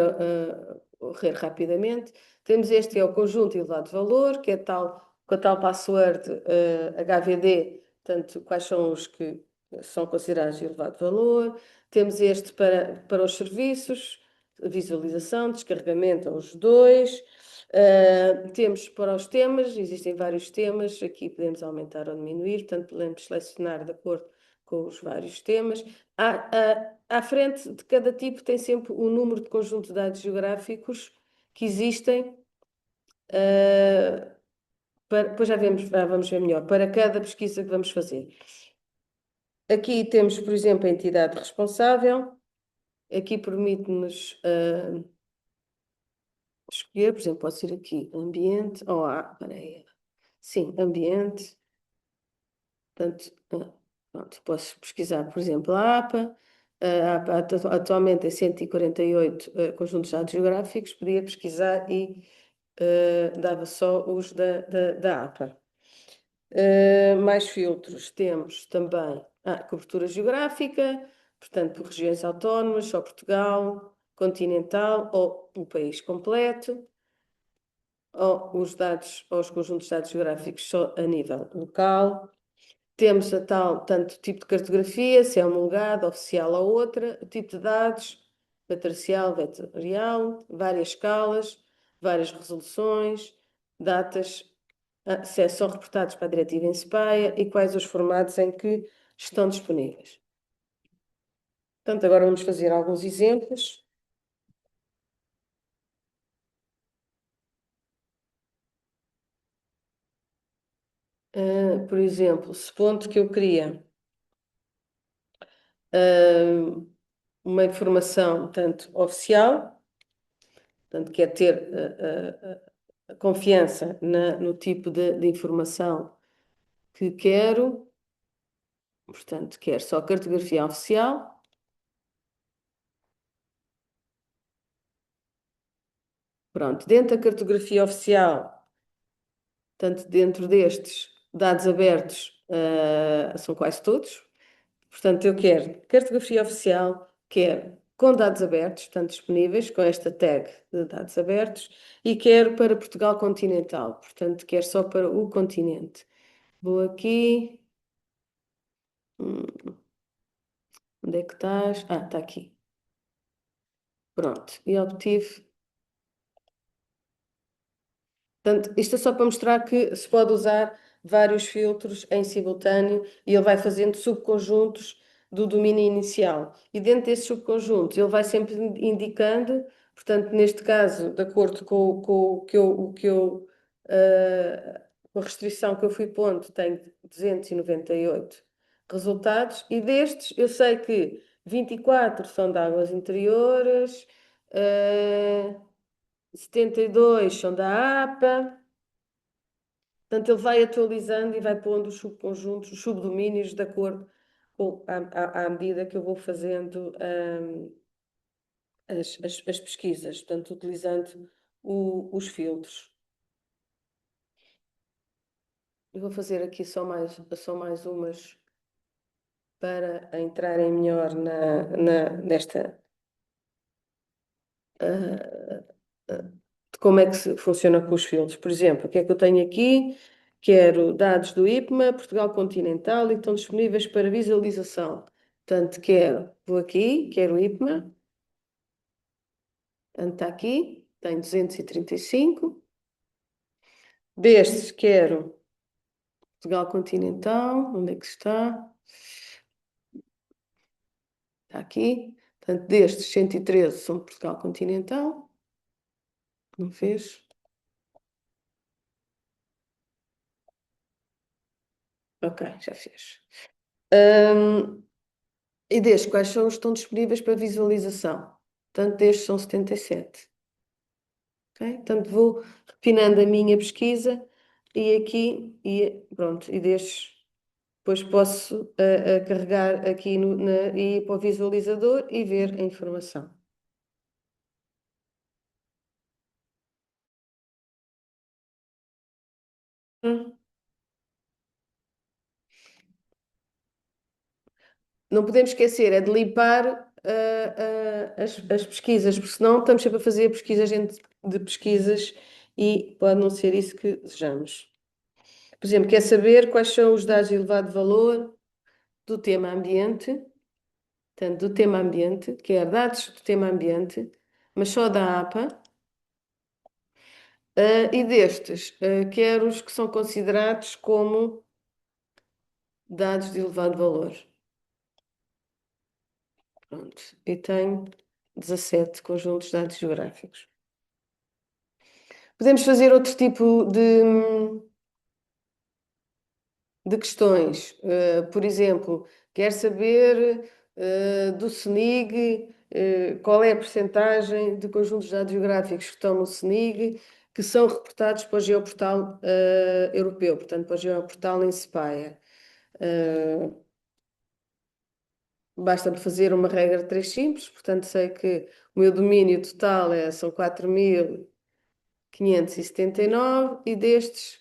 rapidamente. Temos este que é o conjunto elevado de valor, que é com a tal password HVD, portanto, quais são os que são considerados de elevado valor. Temos este para os serviços, visualização, descarregamento, os dois. Temos para os temas, existem vários temas, aqui podemos aumentar ou diminuir, portanto, podemos selecionar de acordo com os vários temas. À frente de cada tipo tem sempre o número de conjunto de dados geográficos que existem. Depois já vamos ver melhor, para cada pesquisa que vamos fazer. Aqui temos, por exemplo, a entidade responsável. Aqui permite-nos escolher, por exemplo, pode ser aqui ambiente, peraí. Sim, ambiente. Portanto, pronto, posso pesquisar, por exemplo, a APA. A APA atualmente tem 148 conjuntos de dados geográficos, podia pesquisar e dava só os da APA. Mais filtros temos também a cobertura geográfica, portanto, por regiões autónomas, só Portugal, continental ou o país completo, ou os conjuntos de dados geográficos só a nível local. Temos tanto tipo de cartografia, se é homologado, oficial ou outra, tipo de dados, matricial, vetorial, várias escalas, várias resoluções, datas, se são reportados para a diretiva em SPAIA e quais os formatos em que estão disponíveis. Portanto, agora vamos fazer alguns exemplos. Por exemplo, supondo que eu queria ah, uma informação tanto oficial, portanto, quer ter a confiança no tipo de informação que quero, portanto, quero só cartografia oficial. Pronto, dentro da cartografia oficial, portanto, dentro destes dados abertos, são quase todos. Portanto, eu quero cartografia oficial, quero com dados abertos, portanto, disponíveis, com esta tag de dados abertos, e quero para Portugal continental, portanto, quero só para o continente. Vou aqui. Onde é que estás? Ah, está aqui. Pronto, e obtive. Portanto, isto é só para mostrar que se pode usar vários filtros em simultâneo e ele vai fazendo subconjuntos do domínio inicial. E dentro desses subconjuntos, ele vai sempre indicando, portanto, neste caso, de acordo com com a restrição que eu fui pondo, tenho 298 resultados, e destes eu sei que 24 são de águas interiores, 72 são da APA. Portanto, ele vai atualizando e vai pondo os subconjuntos, os subdomínios de acordo com, à medida que eu vou fazendo as pesquisas, portanto, utilizando os filtros. Eu vou fazer aqui só mais umas para entrarem melhor nesta. ah, de como é que se funciona com os filtros. Por exemplo, o que é que eu tenho aqui? Quero dados do IPMA, Portugal Continental, e estão disponíveis para visualização. Portanto, vou aqui, quero o IPMA, portanto, está aqui, tenho 235. Destes, quero Portugal Continental, onde é que está? Está aqui. Portanto, destes, 113 são de Portugal Continental. Não fez? Ok, já fez. E destes, quais são os que estão disponíveis para visualização? Portanto, destes são 77. Ok? Portanto, vou refinando a minha pesquisa e aqui, e pronto, e destes, depois posso carregar aqui e ir para o visualizador e ver a informação. Hum. Não podemos esquecer, é de limpar as pesquisas, porque senão estamos sempre a fazer pesquisas dentro de pesquisas e pode não ser isso que desejamos. Por exemplo, quer saber quais são os dados de elevado valor do tema ambiente, portanto, do tema ambiente, que é dados do tema ambiente, mas só da APA, e destes, quero os que são considerados como dados de elevado valor. Pronto, e tenho 17 conjuntos de dados geográficos. Podemos fazer outro tipo de questões. Por exemplo, quer saber do SENIG, qual é a percentagem de conjuntos de dados geográficos que estão no SENIG que são reportados para o Geoportal europeu, portanto, para o Geoportal em SPAIA. Basta-me fazer uma regra de três simples, portanto, sei que o meu domínio total são 4.579 e destes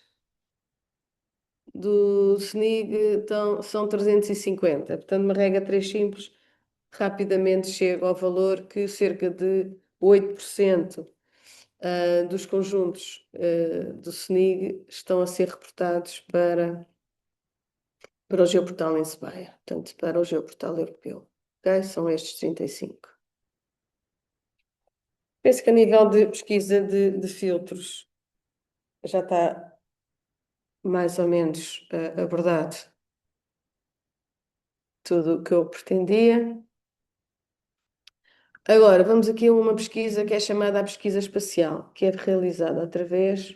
do SNIG são 350. Portanto, uma regra 3 simples, rapidamente chego ao valor que cerca de 8% dos conjuntos do SNIG estão a ser reportados para o Geoportal em Sebaia, portanto, para o Geoportal europeu. Okay? São estes 35. Penso que a nível de pesquisa de filtros já está mais ou menos abordado tudo o que eu pretendia. Agora, vamos aqui a uma pesquisa que é chamada a pesquisa espacial, que é realizada através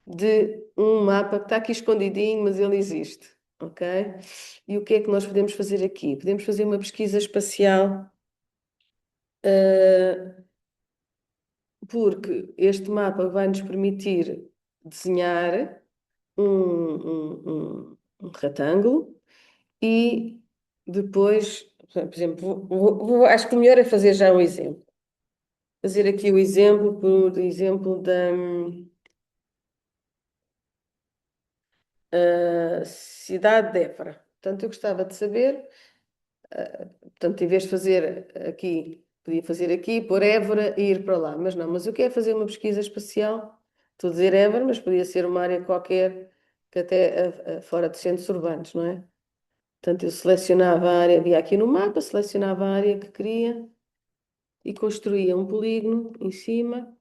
de um mapa que está aqui escondidinho, mas ele existe. ok? E o que é que nós podemos fazer aqui? Podemos fazer uma pesquisa espacial, porque este mapa vai nos permitir desenhar um retângulo e depois, por exemplo, acho que o melhor é fazer já um exemplo. Fazer aqui o exemplo, por exemplo, da cidade de Évora. Portanto, eu gostava de saber, portanto, em vez de fazer aqui, podia fazer aqui, pôr Évora e ir para lá, mas não, mas eu quero fazer uma pesquisa espacial, estou a dizer Évora, mas podia ser uma área qualquer que até fora de centros urbanos, não é? Portanto, eu selecionava a área, via aqui no mapa, selecionava a área que queria e construía um polígono em cima.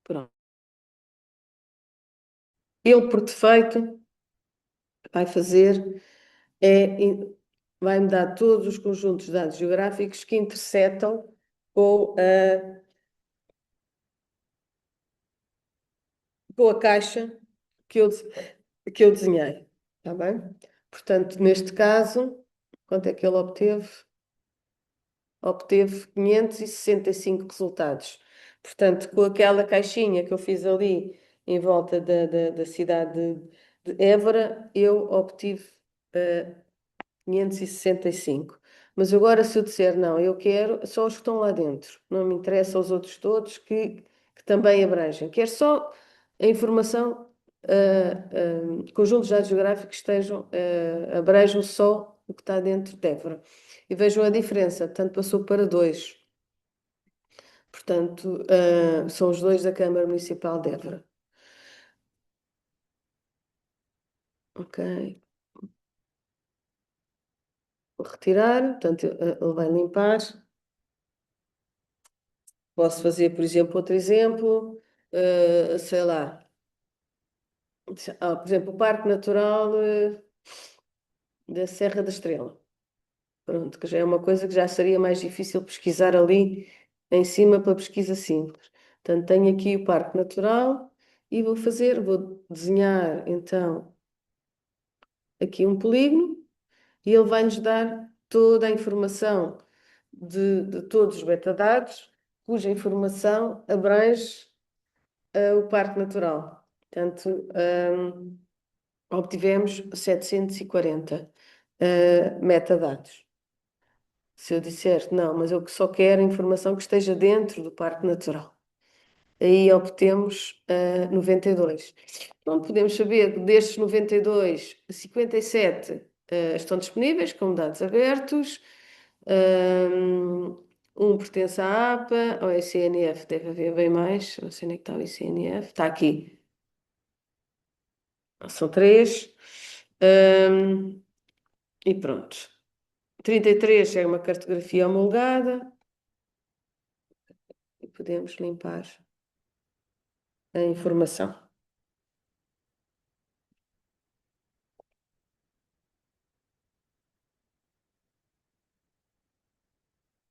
Pronto. Ele, por defeito, vai fazer, vai-me dar todos os conjuntos de dados geográficos que intersetam com a caixa que que eu desenhei. Está bem? Portanto, neste caso, quanto é que ele obteve? Obteve 565 resultados. Portanto, com aquela caixinha que eu fiz ali em volta da cidade de Évora, eu obtive 565. Mas agora, se eu disser não, eu quero só os que estão lá dentro, não me interessam os outros todos que também abrangem. Quero só a informação, conjuntos de dados geográficos que estejam, abranjam só o que está dentro de Évora. E vejam a diferença, portanto, passou para dois. Portanto, são os dois da Câmara Municipal de Évora. Ok. Vou retirar, portanto, ele vai limpar. Posso fazer, por exemplo, outro exemplo, sei lá, por exemplo, o Parque Natural, da Serra da Estrela. Pronto, que já é uma coisa que já seria mais difícil pesquisar ali em cima para pesquisa simples. Portanto, tenho aqui o Parque Natural e vou desenhar então aqui um polígono e ele vai-nos dar toda a informação de todos os metadados, cuja informação abrange o Parque Natural. Portanto, obtivemos 740 metadados. Se eu disser, não, mas eu só quero informação que esteja dentro do Parque Natural. Aí obtemos 92. Pronto, podemos saber que destes 92, 57 estão disponíveis como dados abertos. Um pertence à APA, ao ICNF deve haver bem mais. Não sei onde é que está o ICNF. Está aqui. São três. E pronto. 33 é uma cartografia homologada e podemos limpar a informação.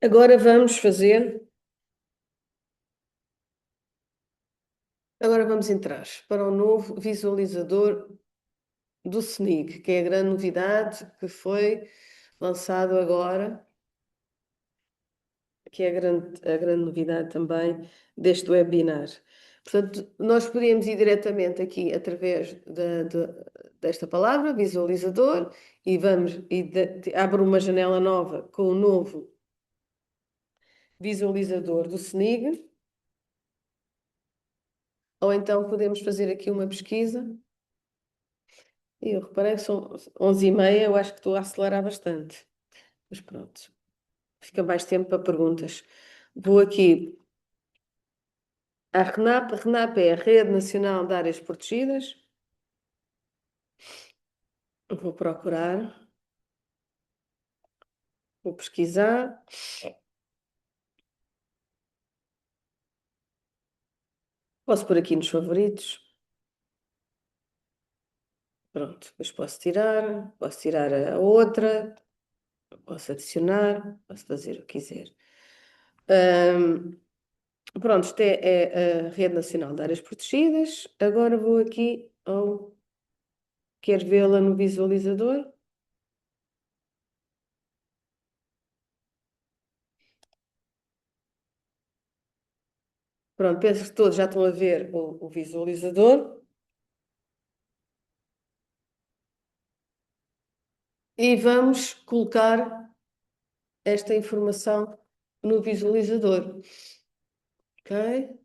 Agora vamos fazer. Agora vamos entrar para o novo visualizador do SNIG, que é a grande novidade que foi lançado agora, que é a grande novidade também deste webinar. Portanto, nós podemos ir diretamente aqui através desta palavra, visualizador, e abre uma janela nova com o novo visualizador do SNIG, ou então podemos fazer aqui uma pesquisa. E eu reparei que são 11h30, eu acho que estou a acelerar bastante. Mas pronto, fica mais tempo para perguntas. Vou aqui à RNAP. A RNAP é a Rede Nacional de Áreas Protegidas. Vou procurar, vou pesquisar. Posso pôr aqui nos favoritos. Pronto, depois posso tirar a outra, posso adicionar, posso fazer o que quiser. Pronto, isto é a Rede Nacional de Áreas Protegidas. Agora vou aqui ao Quer vê-la no visualizador? Pronto, penso que todos já estão a ver o visualizador. E vamos colocar esta informação no visualizador. Ok?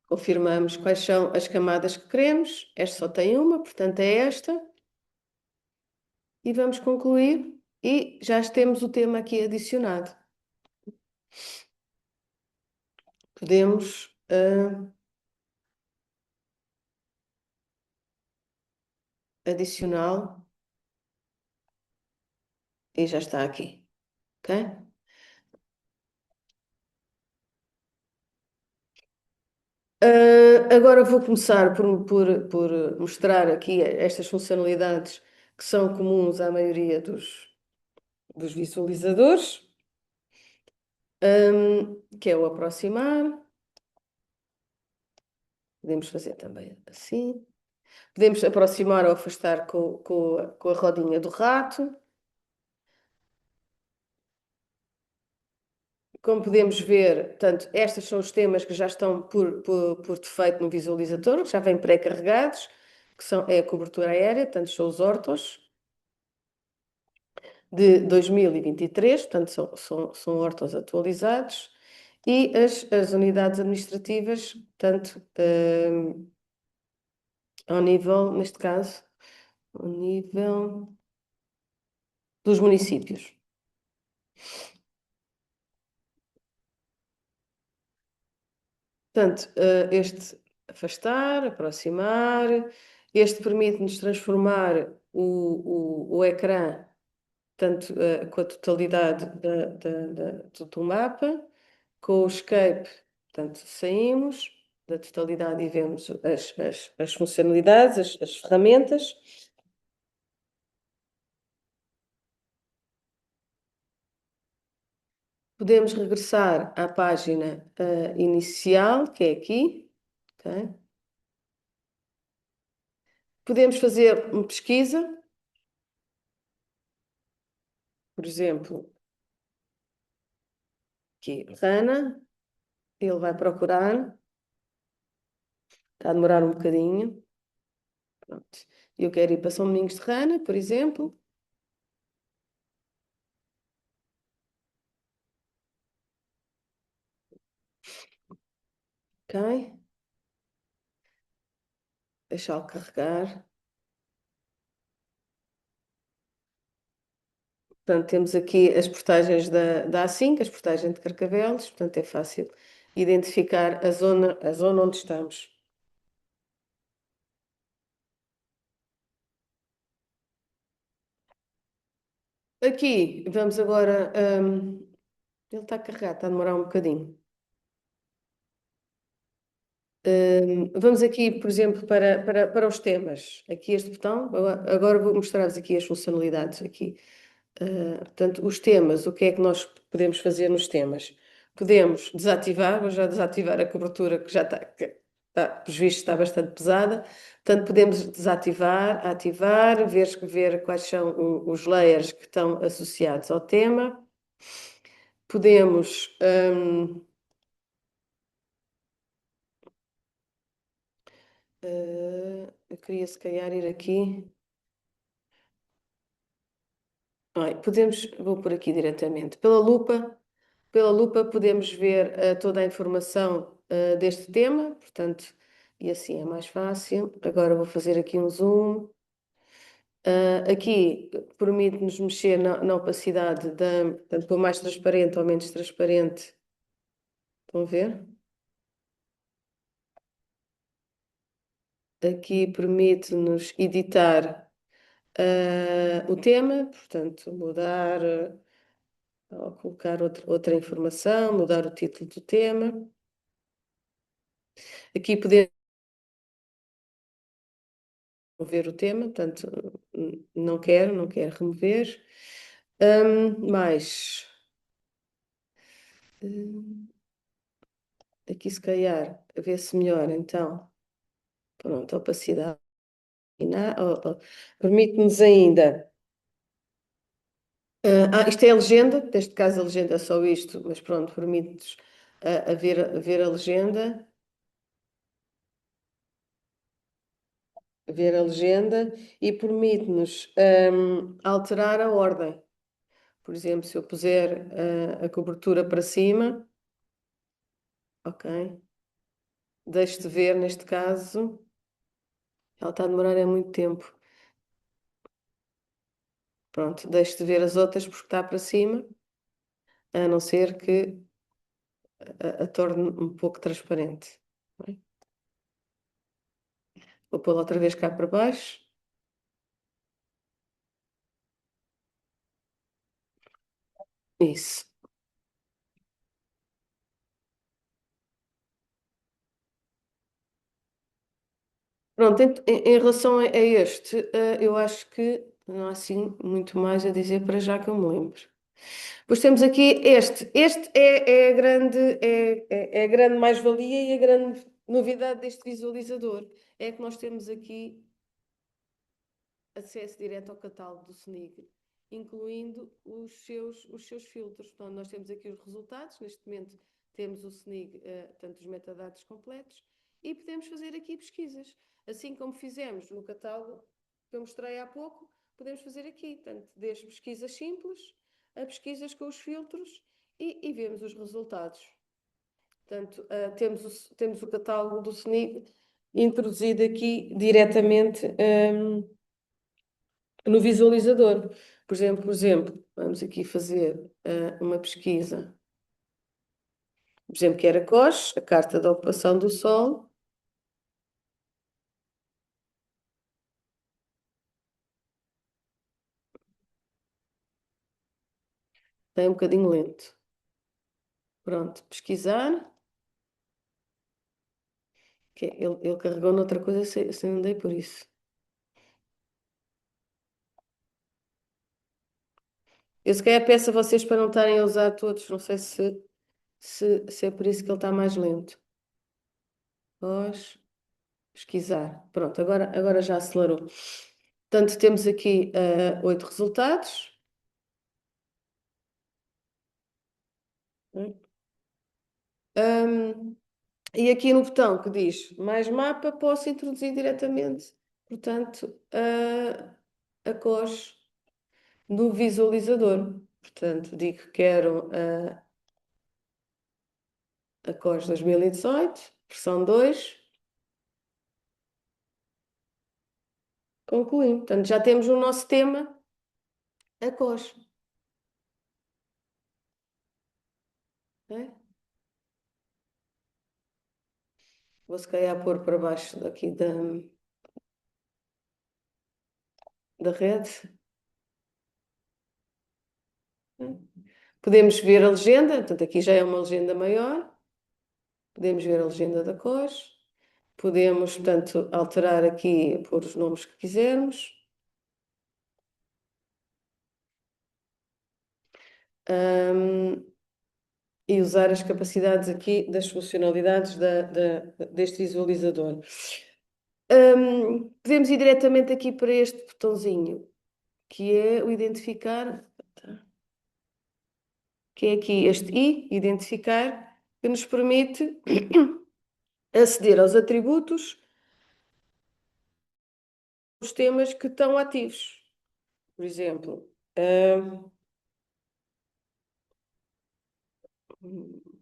Confirmamos quais são as camadas que queremos. Esta só tem uma, portanto é esta. E vamos concluir. E já temos o tema aqui adicionado. Podemos adicioná-lo e já está aqui. Ok? Agora vou começar por mostrar aqui estas funcionalidades que são comuns à maioria dos visualizadores, que é o aproximar. Podemos fazer também assim. Podemos aproximar ou afastar com a rodinha do rato. Como podemos ver, portanto, estes são os temas que já estão por defeito no visualizador, que já vêm pré-carregados, é a cobertura aérea, portanto, são os ortos de 2023, portanto, são ortos atualizados, e as unidades administrativas, portanto, ao nível, neste caso, ao nível dos municípios. Portanto, este afastar, aproximar, este permite-nos transformar o ecrã, tanto com a totalidade do mapa, com o escape, portanto, saímos da totalidade e vemos as funcionalidades, as ferramentas. Podemos regressar à página inicial, que é aqui. Ok? Podemos fazer uma pesquisa, por exemplo, aqui, Rana, ele vai procurar, está a demorar um bocadinho. Pronto. Eu quero ir para São Domingos de Rana, por exemplo. Ok. Deixá-lo carregar. Portanto, temos aqui as portagens da A5, as portagens de Carcavelos, portanto é fácil identificar a zona onde estamos. Aqui, vamos agora. Ele está carregado, está a demorar um bocadinho. Vamos aqui, por exemplo, para os temas. Aqui este botão. Agora vou mostrar-vos aqui as funcionalidades. Aqui. Portanto, os temas, o que é que nós podemos fazer nos temas? Podemos desativar, vou já desativar a cobertura que já pelos vistos está bastante pesada. Portanto, podemos desativar, ativar, ver quais são os layers que estão associados ao tema. Podemos eu queria se calhar ir aqui. Vou por aqui diretamente. Pela lupa podemos ver toda a informação deste tema, portanto, e assim é mais fácil. Agora vou fazer aqui um zoom. Aqui permite-nos mexer na opacidade, portanto, pôr mais transparente ou menos transparente. Estão a ver? Aqui permite-nos editar o tema, portanto, mudar ou colocar outra informação, mudar o título do tema. Aqui podemos remover o tema, portanto, não quero remover. Mais. Aqui se calhar, a ver se melhor, então. Pronto, opacidade. Permite-nos ainda. Isto é a legenda, neste caso a legenda é só isto, mas pronto, permite-nos ver a legenda. Ver a legenda e permite-nos alterar a ordem. Por exemplo, se eu puser a cobertura para cima, ok, deixe-te ver neste caso, ela está a demorar muito tempo. Pronto, deixe-te ver as outras porque está para cima, a não ser que a torne um pouco transparente. Ok? Vou pô-la outra vez cá para baixo. Isso. Pronto, em relação a este, eu acho que não há assim muito mais a dizer para já que eu me lembro. Depois temos aqui este. Este é a grande mais-valia e a grande novidade deste visualizador. É que nós temos aqui acesso direto ao catálogo do SNIG, incluindo os seus filtros. Portanto, nós temos aqui os resultados. Neste momento temos o SNIG, portanto, os metadados completos, e podemos fazer aqui pesquisas. Assim como fizemos no catálogo que eu mostrei há pouco, podemos fazer aqui, tanto desde pesquisas simples a pesquisas com os filtros e vemos os resultados. Portanto, temos o catálogo do SNIG introduzido aqui diretamente no visualizador. Por exemplo, vamos aqui fazer uma pesquisa. Por exemplo, que era COS, a Carta da Ocupação do Solo. Tem um bocadinho lento. Pronto, pesquisar. Ele carregou noutra coisa sem andei por isso. Eu se calhar peço a vocês para não estarem a usar todos, não sei se é por isso que ele está mais lento. COS, pesquisar. Pronto, agora já acelerou. Portanto, temos aqui 8 resultados. Hum, e aqui no botão que diz mais mapa, posso introduzir diretamente, portanto, a cores do visualizador. Portanto, digo que quero a cores 2018, versão 2, concluímos. Portanto, já temos o nosso tema, a cores. Né? Vou se calhar pôr para baixo daqui da rede. Né? Podemos ver a legenda, portanto, aqui já é uma legenda maior. Podemos ver a legenda da cores. Podemos, portanto, alterar aqui, pôr os nomes que quisermos. E usar as capacidades aqui das funcionalidades deste visualizador. Podemos ir diretamente aqui para este botãozinho, que é o identificar, que é aqui este I, identificar, que nos permite aceder aos atributos dos temas que estão ativos. Por exemplo,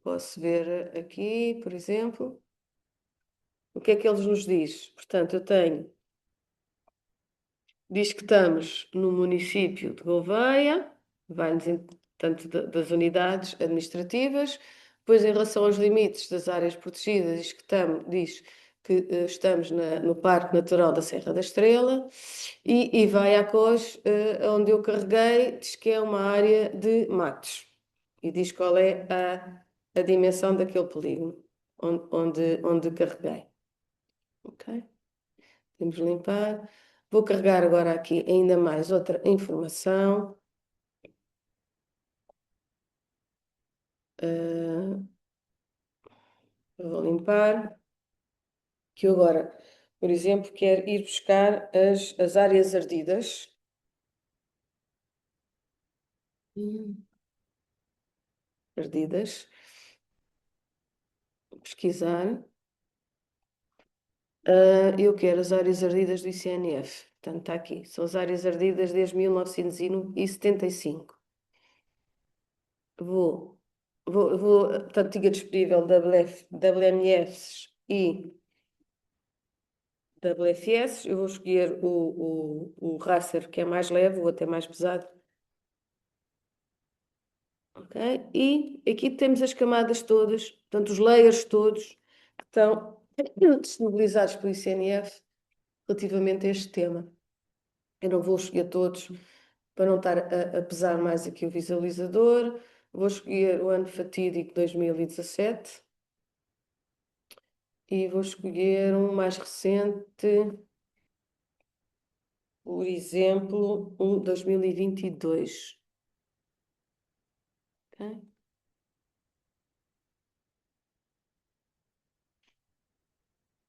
posso ver aqui, por exemplo, o que é que eles nos diz? Portanto, diz que estamos no município de Gouveia, vai-nos, portanto, das unidades administrativas. Depois, em relação aos limites das áreas protegidas, diz que estamos no Parque Natural da Serra da Estrela e vai à COS, onde eu carreguei, diz que é uma área de matos e diz qual é a dimensão daquele polígono onde carreguei. Ok? Vamos limpar. Vou carregar agora aqui ainda mais outra informação. Vou limpar. Que eu agora por exemplo, quer ir buscar as áreas ardidas. Ardidas. Pesquisar. Eu quero as áreas ardidas do ICNF. Portanto, está aqui. São as áreas ardidas desde 1975. Portanto, tinha disponível WMFs e WFS. Eu vou escolher o Racer, que é mais leve, o outro é mais pesado. Ok? E aqui temos as camadas todas, portanto, os layers todos que estão disponibilizados pelo ICNF relativamente a este tema. Eu não vou escolher todos para não estar a pesar mais aqui o visualizador. Vou escolher o ano fatídico 2017 e vou escolher um mais recente, por exemplo, um 2022. Ok?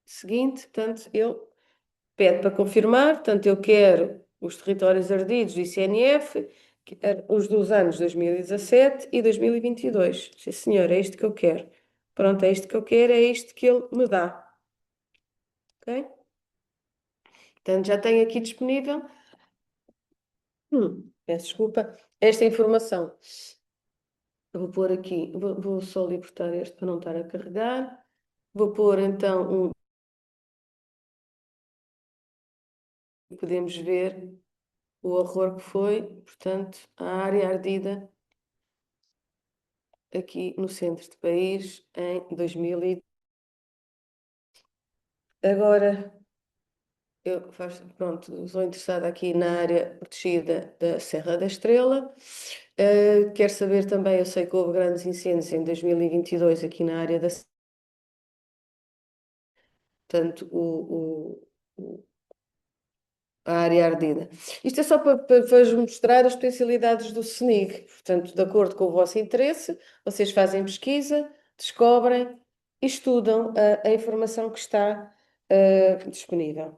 Seguinte, portanto, eu pede para confirmar, portanto, eu quero os territórios ardidos do ICNF, os dos anos 2017 e 2022. Sim, senhor, é isto que eu quero. Pronto, é isto que eu quero, é isto que ele me dá. Ok? Portanto, já tenho aqui disponível, peço desculpa, esta informação. Eu vou pôr aqui, vou só libertar este para não estar a carregar. Vou pôr então podemos ver o horror que foi, portanto, a área ardida aqui no centro do país em 2000 Agora, pronto, sou interessada aqui na área protegida da Serra da Estrela. Quero saber também, eu sei que houve grandes incêndios em 2022 aqui na área da... Portanto, a área ardida. Isto é só para vos mostrar as potencialidades do SENIG. Portanto, de acordo com o vosso interesse, vocês fazem pesquisa, descobrem e estudam a informação que está disponível.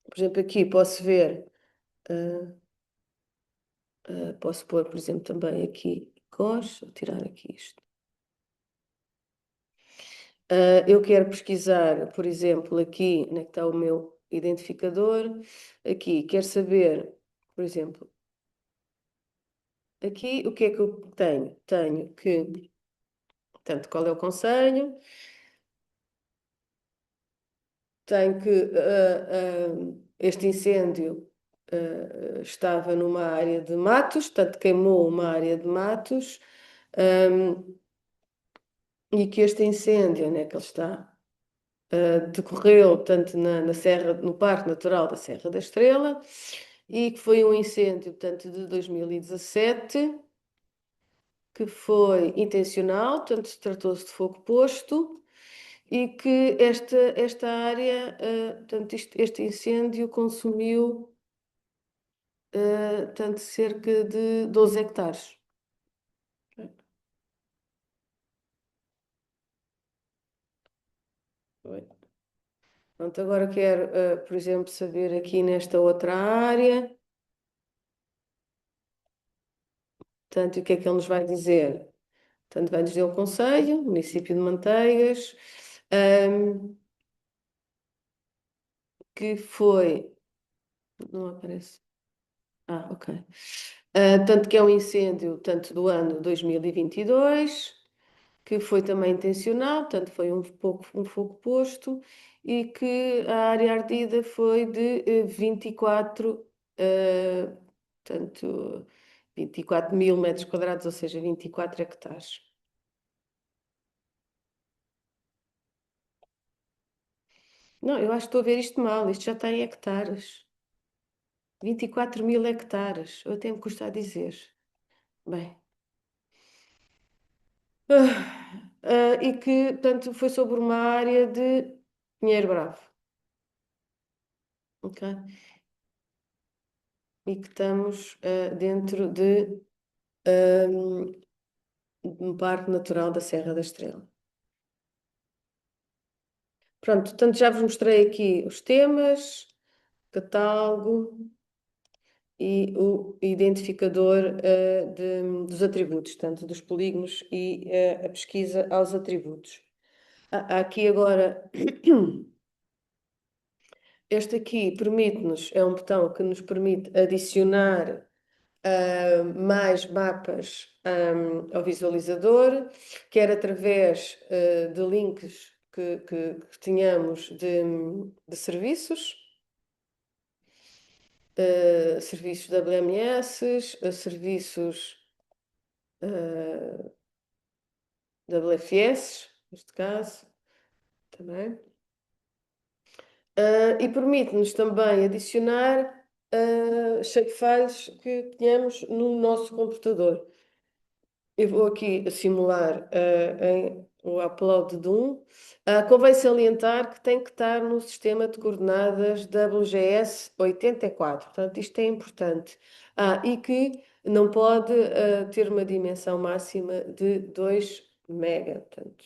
Por exemplo, aqui posso ver, posso pôr, por exemplo, também aqui COS, vou tirar aqui isto. Eu quero pesquisar, por exemplo, aqui, onde é que está o meu identificador? Aqui, quero saber, por exemplo, aqui o que é que eu tenho? Tenho que, portanto, qual é o conselho? Tenho que este incêndio estava numa área de matos, portanto, queimou uma área de matos, e que este incêndio, onde é que ele está? Decorreu, portanto, na Serra, no Parque Natural da Serra da Estrela, e que foi um incêndio, portanto, de 2017, que foi intencional, portanto, tratou-se de fogo posto, e que esta área, portanto, este incêndio consumiu, portanto, cerca de 12 hectares. Foi. Pronto, agora quero, por exemplo, saber aqui nesta outra área, portanto, o que é que ele nos vai dizer? Portanto, vai dizer o Conselho, município de Manteigas, que foi. Não aparece. Ok. Tanto que é um incêndio, tanto do ano 2022, que foi também intencional, tanto foi um fogo posto, e que a área ardida foi de 24, portanto, 24 mil metros quadrados, ou seja, 24 hectares. Não, eu acho que estou a ver isto mal, isto já está em hectares. 24 mil hectares, eu até me custa a dizer. Bem. E que, portanto, foi sobre uma área de Pinheiro Bravo. Ok? E que estamos dentro de um Parque Natural da Serra da Estrela. Pronto, portanto, já vos mostrei aqui os temas, catálogo e o identificador dos atributos, tanto dos polígonos e a pesquisa aos atributos. Há aqui agora, este aqui permite-nos, é um botão que nos permite adicionar mais mapas ao visualizador, quer através de links que tenhamos de serviços, serviços WMS, serviços WFS, neste caso, também. E permite-nos também adicionar shapefiles que tenhamos no nosso computador. Eu vou aqui simular o upload de um. Convém salientar que tem que estar no sistema de coordenadas WGS 84. Portanto, isto é importante. E que não pode ter uma dimensão máxima de 2 mega. Portanto,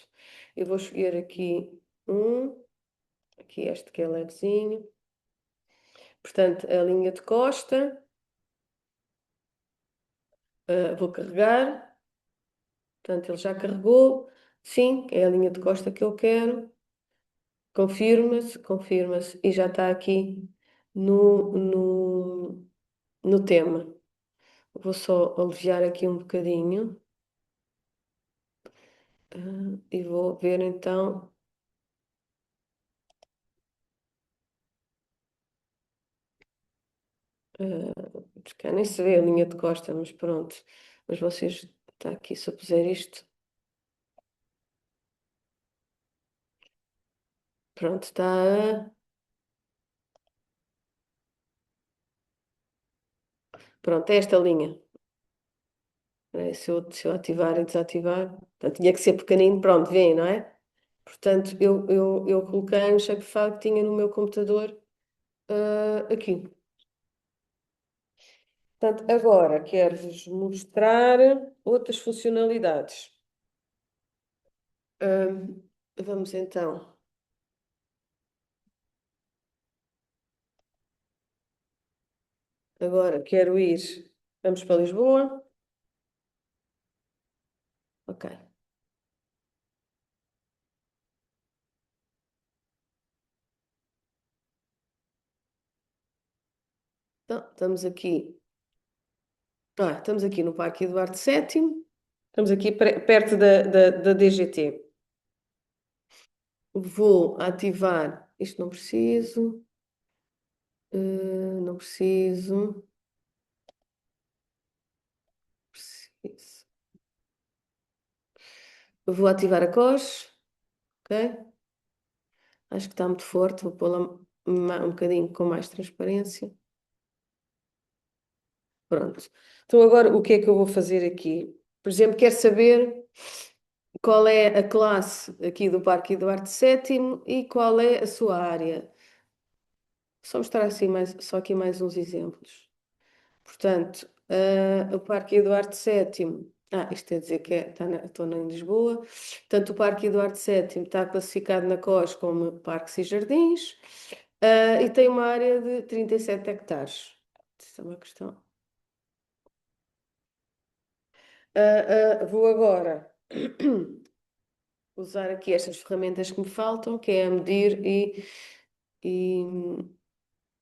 eu vou escolher aqui aqui este que é levezinho. Portanto, a linha de costa. Vou carregar. Portanto, ele já carregou. Sim, é a linha de costa que eu quero. Confirma-se e já está aqui no tema. Vou só aliviar aqui um bocadinho e vou ver então. Cá nem se vê a linha de costa, mas pronto. Mas vocês, está aqui, se eu puser isto, pronto, está. Pronto, é esta linha. Se eu ativar e desativar, portanto, tinha que ser pequenino, pronto, vem, não é? Portanto, eu coloquei um shapefile que tinha no meu computador aqui. Portanto, agora quero-vos mostrar outras funcionalidades. Vamos então. Agora quero ir. Vamos para Lisboa. Ok. Então, estamos aqui. Estamos aqui no Parque Eduardo VII. Estamos aqui perto da DGT. Vou ativar. Isto não preciso. Não preciso. Preciso. Vou ativar a COS. Ok? Acho que está muito forte. Vou pô-la um bocadinho com mais transparência. Pronto. Então, agora, o que é que eu vou fazer aqui? Por exemplo, quero saber qual é a classe aqui do Parque Eduardo VII e qual é a sua área. Só mostrar assim só aqui mais uns exemplos. Portanto, o Parque Eduardo VII. Isto é dizer que estou em Lisboa. Portanto, o Parque Eduardo VII está classificado na COS como Parques e Jardins, e tem uma área de 37 hectares. Isso é uma questão. Vou agora usar aqui estas ferramentas que me faltam, que é a medir e,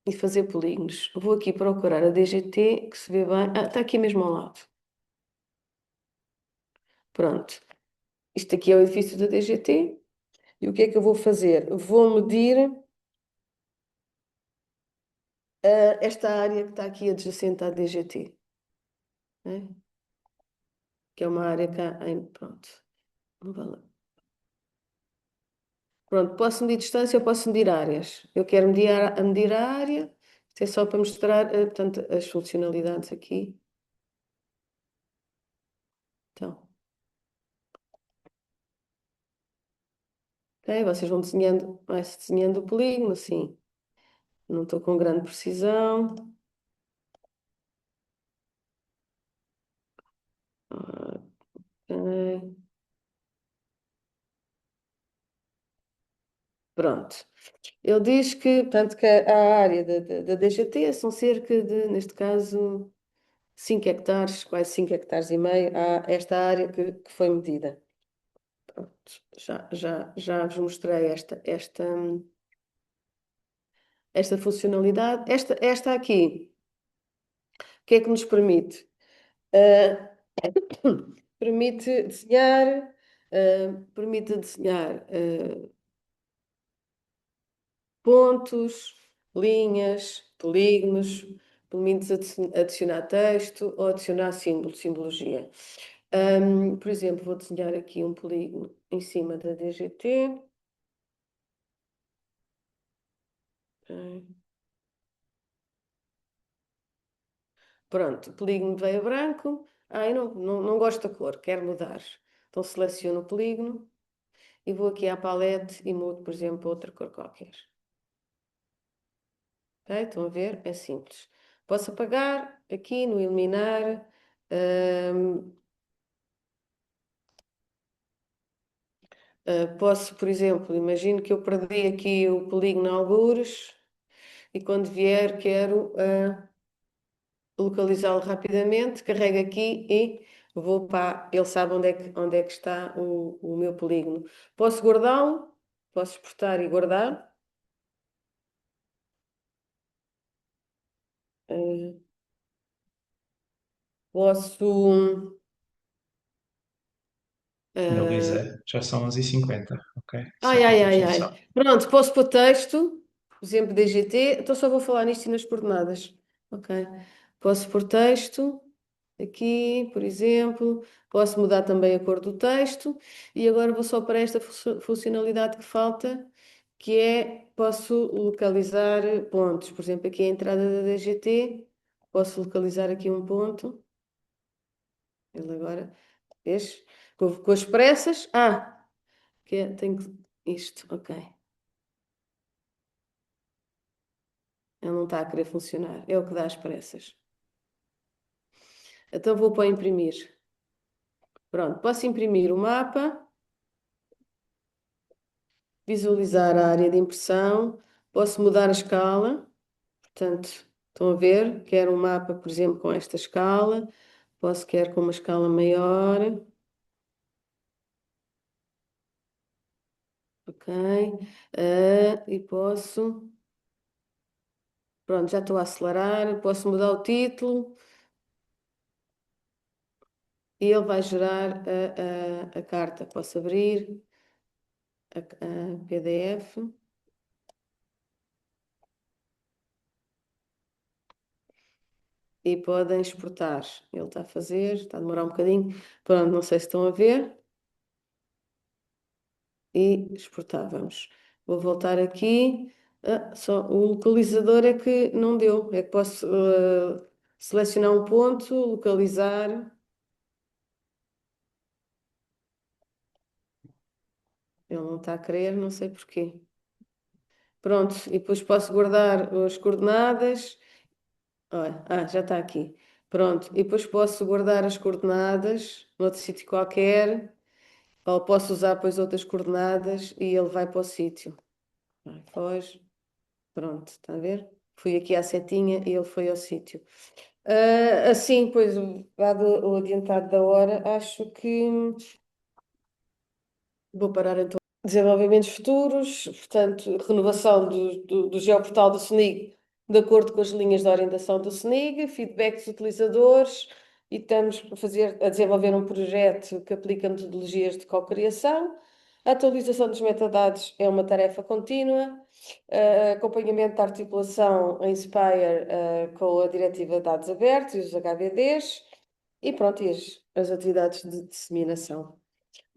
e fazer polígonos. Vou aqui procurar a DGT, que se vê bem. Está aqui mesmo ao lado. Pronto. Isto aqui é o edifício da DGT. E o que é que eu vou fazer? Vou medir esta área que está aqui adjacente à DGT, né? Que é uma área cá pronto. Não vale. Pronto, posso medir distância ou posso medir áreas. Eu quero medir a área. Isto é só para mostrar, portanto, as funcionalidades aqui. Então, ok, vocês vão desenhando, vai-se desenhando o polígono, sim. Não estou com grande precisão. Ok. Pronto. Ele diz que, portanto, que a área da DGT são cerca de, neste caso, 5 hectares, quase 5 hectares e meio, há esta área que foi medida. Pronto. Já vos mostrei esta funcionalidade. Esta aqui, o que é que nos permite? Ah, permite desenhar pontos, linhas, polígonos, permite adicionar texto ou adicionar simbologia. Por exemplo, vou desenhar aqui um polígono em cima da DGT. Pronto, o polígono veio branco. Eu não gosto da cor, quero mudar. Então seleciono o polígono e vou aqui à palete e mudo, por exemplo, outra cor qualquer. Ok? Estão a ver? É simples. Posso apagar aqui no eliminar. Posso, por exemplo, imagino que eu perdi aqui o polígono algures e quando vier quero localizá-lo rapidamente, carrego aqui e vou para. Ele sabe onde é que está o meu polígono. Posso guardá-lo, posso exportar e guardar. Uh, Posso. uh, Finaliza. Já são 11h50, ok? Só Ai, para ai, termos ai, ai. noção. Pronto, posso pôr texto, por exemplo, DGT, então só vou falar nisto e nas coordenadas. Ok. Posso pôr texto, aqui, por exemplo, posso mudar também a cor do texto e agora vou só para esta funcionalidade que falta, que é, posso localizar pontos. Por exemplo, aqui a entrada da DGT, posso localizar aqui um ponto. Ele agora, vês? Com as pressas. Tenho isto, ok. Ele não está a querer funcionar. É o que dá as pressas. Então vou para imprimir. Pronto, posso imprimir o mapa, visualizar a área de impressão, posso mudar a escala. Portanto, estão a ver? Quero um mapa, por exemplo, com esta escala. Posso querer com uma escala maior. Ok. E posso. Pronto, já estou a acelerar. Posso mudar o título. E ele vai gerar a carta. Posso abrir a PDF. E podem exportar. Ele está a fazer, está a demorar um bocadinho. Pronto, não sei se estão a ver. E exportar, vamos. Vou voltar aqui. Só o localizador é que não deu. É que posso selecionar um ponto, localizar. Ele não está a querer, não sei porquê. Pronto, e depois posso guardar as coordenadas. Olha, já está aqui. Pronto, e depois posso guardar as coordenadas noutro sítio qualquer. Ou posso usar depois outras coordenadas e ele vai para o sítio. Foge. Pronto, está a ver? Fui aqui à setinha e ele foi ao sítio. Assim, pois, dado o adiantado da hora, acho que vou parar então. Desenvolvimentos futuros, portanto, renovação do geoportal do SNIG de acordo com as linhas de orientação do SNIG, feedback dos utilizadores e estamos a desenvolver um projeto que aplica metodologias de cocriação. A atualização dos metadados é uma tarefa contínua. Acompanhamento da articulação em Inspire, com a Diretiva de Dados Abertos e os HDDs. E pronto, e as atividades de disseminação.